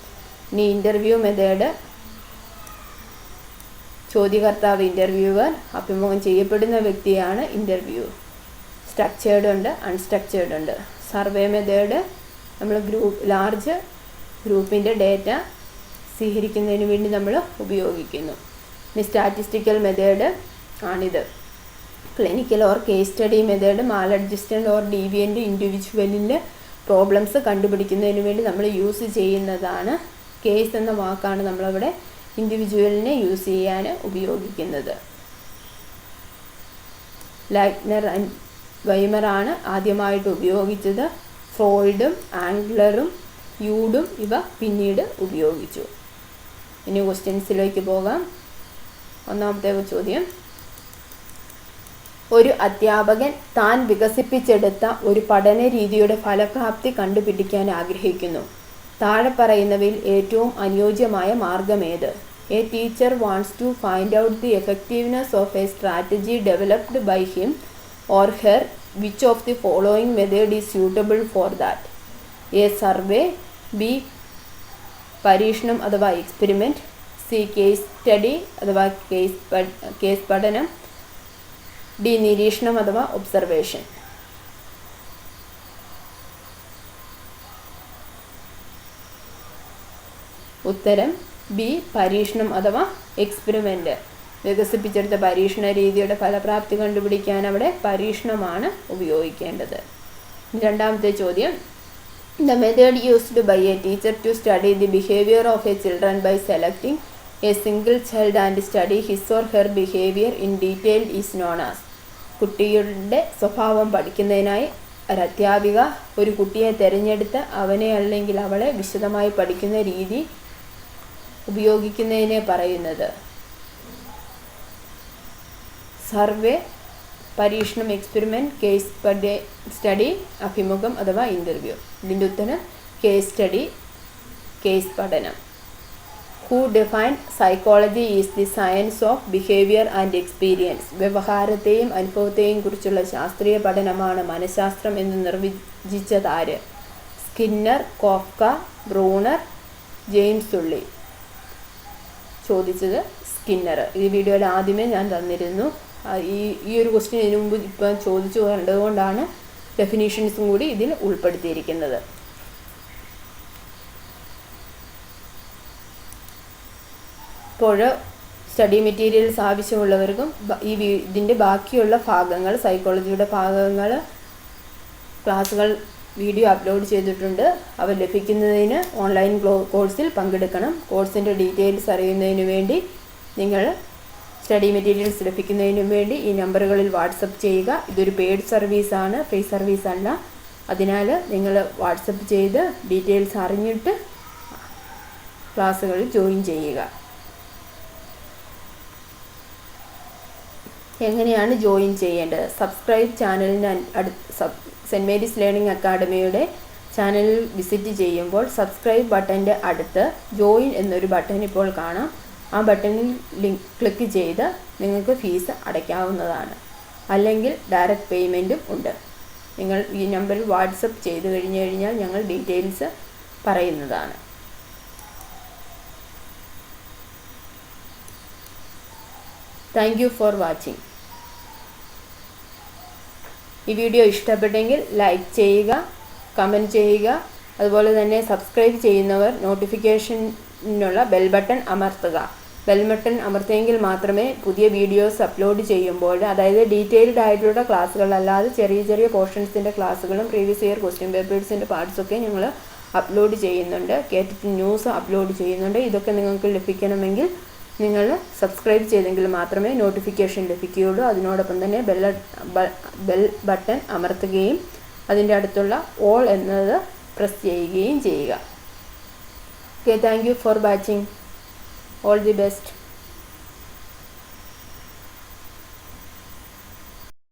ഇനി ഇൻ്റർവ്യൂ മെത്തേഡ്. ചോദ്യകർത്താവ് ഇൻ്റർവ്യൂവർ, അഭിമുഖം ചെയ്യപ്പെടുന്ന വ്യക്തിയാണ് ഇൻ്റർവ്യൂ. സ്ട്രക്ചേർഡ് ഉണ്ട്, അൺസ്ട്രക്ചേർഡ് ഉണ്ട്. സർവേ മെത്തേഡ് നമ്മൾ ലാർജ് ഗ്രൂപ്പിൻ്റെ ഡേറ്റ സ്വീകരിക്കുന്നതിന് വേണ്ടി നമ്മൾ ഉപയോഗിക്കുന്നു. ഇനി സ്റ്റാറ്റിസ്റ്റിക്കൽ മെത്തേഡ് ആണിത്. Clinical or case study method maladjusted or deviant ഇൻഡിവിജ്വലിൽ പ്രോബ്ലംസ് കണ്ടുപിടിക്കുന്നതിന് വേണ്ടി നമ്മൾ യൂസ് ചെയ്യുന്നതാണ്. കേസ് എന്ന വാക്കാണ് നമ്മളവിടെ ഇൻഡിവിജ്വലിനെ യൂസ് ചെയ്യാൻ ഉപയോഗിക്കുന്നത്. ലൈറ്റ്നർ ആൻഡ് വൈമറാണ് ആദ്യമായിട്ട് ഉപയോഗിച്ചത്. ഫ്രോയിഡും ആംഗ്ലറും യൂഡും ഇവ പിന്നീട് ഉപയോഗിച്ചു. ഇനി ക്വസ്റ്റ്യൻസിലേക്ക് പോകാം. ഒന്നാമത്തെ ചോദ്യം, ഒരു അധ്യാപകൻ താൻ വികസിപ്പിച്ചെടുത്ത ഒരു പഠന രീതിയുടെ ഫലപ്രാപ്തി കണ്ടുപിടിക്കാൻ ആഗ്രഹിക്കുന്നു. താഴെ പറയുന്നവയിൽ ഏറ്റവും അനുയോജ്യമായ മാർഗമേത്? A teacher wants to find out the effectiveness of a strategy developed by him or her. Which of the following method is suitable for that? A survey, B പരീക്ഷണം അഥവാ എക്സ്പെരിമെൻറ്റ്, സി കേസ് സ്റ്റഡി അഥവാ case പഠനം, D നിരീക്ഷണം അഥവാ observation. ഉത്തരം B പരീക്ഷണം അഥവാ experiment. വികസിപ്പിച്ചെടുത്ത പരീക്ഷണ രീതിയുടെ ഫലപ്രാപ്തി കണ്ടുപിടിക്കാൻ അവിടെ പരീക്ഷണമാണ് ഉപയോഗിക്കേണ്ടത്. രണ്ടാമത്തെ ചോദ്യം, the method used by a teacher to study the behaviour of a children by selecting a single child and study his or her behaviour in detail is known as. കുട്ടിയുടെ സ്വഭാവം പഠിക്കുന്നതിനായി ഒരധ്യാപിക ഒരു കുട്ടിയെ തിരഞ്ഞെടുത്ത് അവനെ അല്ലെങ്കിൽ അവളെ വിശദമായി പഠിക്കുന്ന രീതി ഉപയോഗിക്കുന്നതിനെ പറയുന്നത് സർവേ, പരീക്ഷണം എക്സ്പെരിമെൻറ്റ്, കേസ് സ്റ്റഡി അഭിമുഖം അഥവാ ഇൻ്റർവ്യൂ. ഇതിൻ്റെ ഉത്തരം കേസ് സ്റ്റഡി, കേസ് പഠനം. Who defined psychology is the science of behaviour and experience. വ്യവഹാരത്തെയും അനുഭവത്തെയും കുറിച്ചുള്ള ശാസ്ത്രീയ പഠനമാണ് മനഃശാസ്ത്രം എന്ന് നിർവചിച്ചതാര്? സ്കിന്നർ, കോഫ്ക, ബ്രൂണർ, ജെയിംസ് ഉള്ളി. ചോദിച്ചത് സ്കിന്നർ. ഈ വീഡിയോയിൽ ആദ്യമേ ഞാൻ തന്നിരുന്നു. ഈ ഒരു ക്വസ്റ്റ്യൻ ഇതിനു മുമ്പ് ഇപ്പം ചോദിച്ചു കണ്ടതുകൊണ്ടാണ് ഡെഫിനീഷൻസും കൂടി ഇതിൽ ഉൾപ്പെടുത്തിയിരിക്കുന്നത്. ഇപ്പോൾ സ്റ്റഡി മെറ്റീരിയൽസ് ആവശ്യമുള്ളവർക്കും ഇതിൻ്റെ ബാക്കിയുള്ള ഭാഗങ്ങൾ, സൈക്കോളജിയുടെ ഭാഗങ്ങൾ ക്ലാസ്സുകൾ വീഡിയോ അപ്ലോഡ് ചെയ്തിട്ടുണ്ട്. അവ ലഭിക്കുന്നതിന് ഓൺലൈൻ കോഴ്സിൽ പങ്കെടുക്കണം. കോഴ്സിൻ്റെ ഡീറ്റെയിൽസ് അറിയുന്നതിന് വേണ്ടി നിങ്ങൾ സ്റ്റഡി മെറ്റീരിയൽസ് ലഭിക്കുന്നതിനു വേണ്ടി ഈ നമ്പറുകളിൽ വാട്സപ്പ് ചെയ്യുക. ഇതൊരു പെയ്ഡ് സർവീസാണ്, ഫ്രീ സർവീസ് അല്ല. അതിനാൽ നിങ്ങൾ വാട്സപ്പ് ചെയ്ത് ഡീറ്റെയിൽസ് അറിഞ്ഞിട്ട് ക്ലാസ്സുകളിൽ ജോയിൻ ചെയ്യുക. എങ്ങനെയാണ് ജോയിൻ ചെയ്യേണ്ടത്? സബ്സ്ക്രൈബ് ചാനലിന് സെൻറ്റ് മേരീസ് ലേണിംഗ് അക്കാഡമിയുടെ ചാനലിൽ വിസിറ്റ് ചെയ്യുമ്പോൾ സബ്സ്ക്രൈബ് ബട്ടൻ്റെ അടുത്ത് ജോയിൻ എന്നൊരു ബട്ടൺ ഇപ്പോൾ കാണാം. ആ ബട്ടണിൽ ക്ലിക്ക് ചെയ്ത് നിങ്ങൾക്ക് ഫീസ് അടയ്ക്കാവുന്നതാണ്. അല്ലെങ്കിൽ ഡയറക്റ്റ് പേയ്മെൻറ്റും ഉണ്ട്. നിങ്ങൾ ഈ നമ്പറിൽ വാട്സപ്പ് ചെയ്ത് കഴിഞ്ഞാൽ ഞങ്ങൾ ഡീറ്റെയിൽസ് പറയുന്നതാണ്. Thank you for watching. ഈ വീഡിയോ ഇഷ്ടപ്പെട്ടെങ്കിൽ ലൈക്ക് ചെയ്യുക, കമൻറ്റ് ചെയ്യുക. അതുപോലെ തന്നെ സബ്സ്ക്രൈബ് ചെയ്യുന്നവർ നോട്ടിഫിക്കേഷനുള്ള ബെൽ ബട്ടൺ അമർത്തുക. ബെൽ ബട്ടൺ അമർത്തിയെങ്കിൽ മാത്രമേ പുതിയ വീഡിയോസ് അപ്ലോഡ് ചെയ്യുമ്പോൾ, അതായത് ഡീറ്റെയിൽഡ് ആയിട്ടുള്ള ക്ലാസ്സുകളല്ലാതെ ചെറിയ ചെറിയ പോർഷൻസിൻ്റെ ക്ലാസ്സുകളും പ്രീവിയസ് ഇയർ ക്വസ്റ്റ്യൻ പേപ്പേഴ്സിൻ്റെ പാർട്സൊക്കെ ഞങ്ങൾ അപ്ലോഡ് ചെയ്യുന്നുണ്ട്. കേട്ടിട്ട് ന്യൂസ് അപ്ലോഡ് ചെയ്യുന്നുണ്ട്. ഇതൊക്കെ നിങ്ങൾക്ക് ലഭിക്കണമെങ്കിൽ നിങ്ങൾ സബ്സ്ക്രൈബ് ചെയ്തെങ്കിൽ മാത്രമേ നോട്ടിഫിക്കേഷൻ ലഭിക്കുകയുള്ളൂ. അതിനോടൊപ്പം തന്നെ ബെൽ ബട്ടൺ അമർത്തുകയും അതിൻ്റെ അടുത്തുള്ള ഓൾ എന്നത് പ്രസ് ചെയ്യുകയും ചെയ്യുക. Okay, thank you for watching. All the best.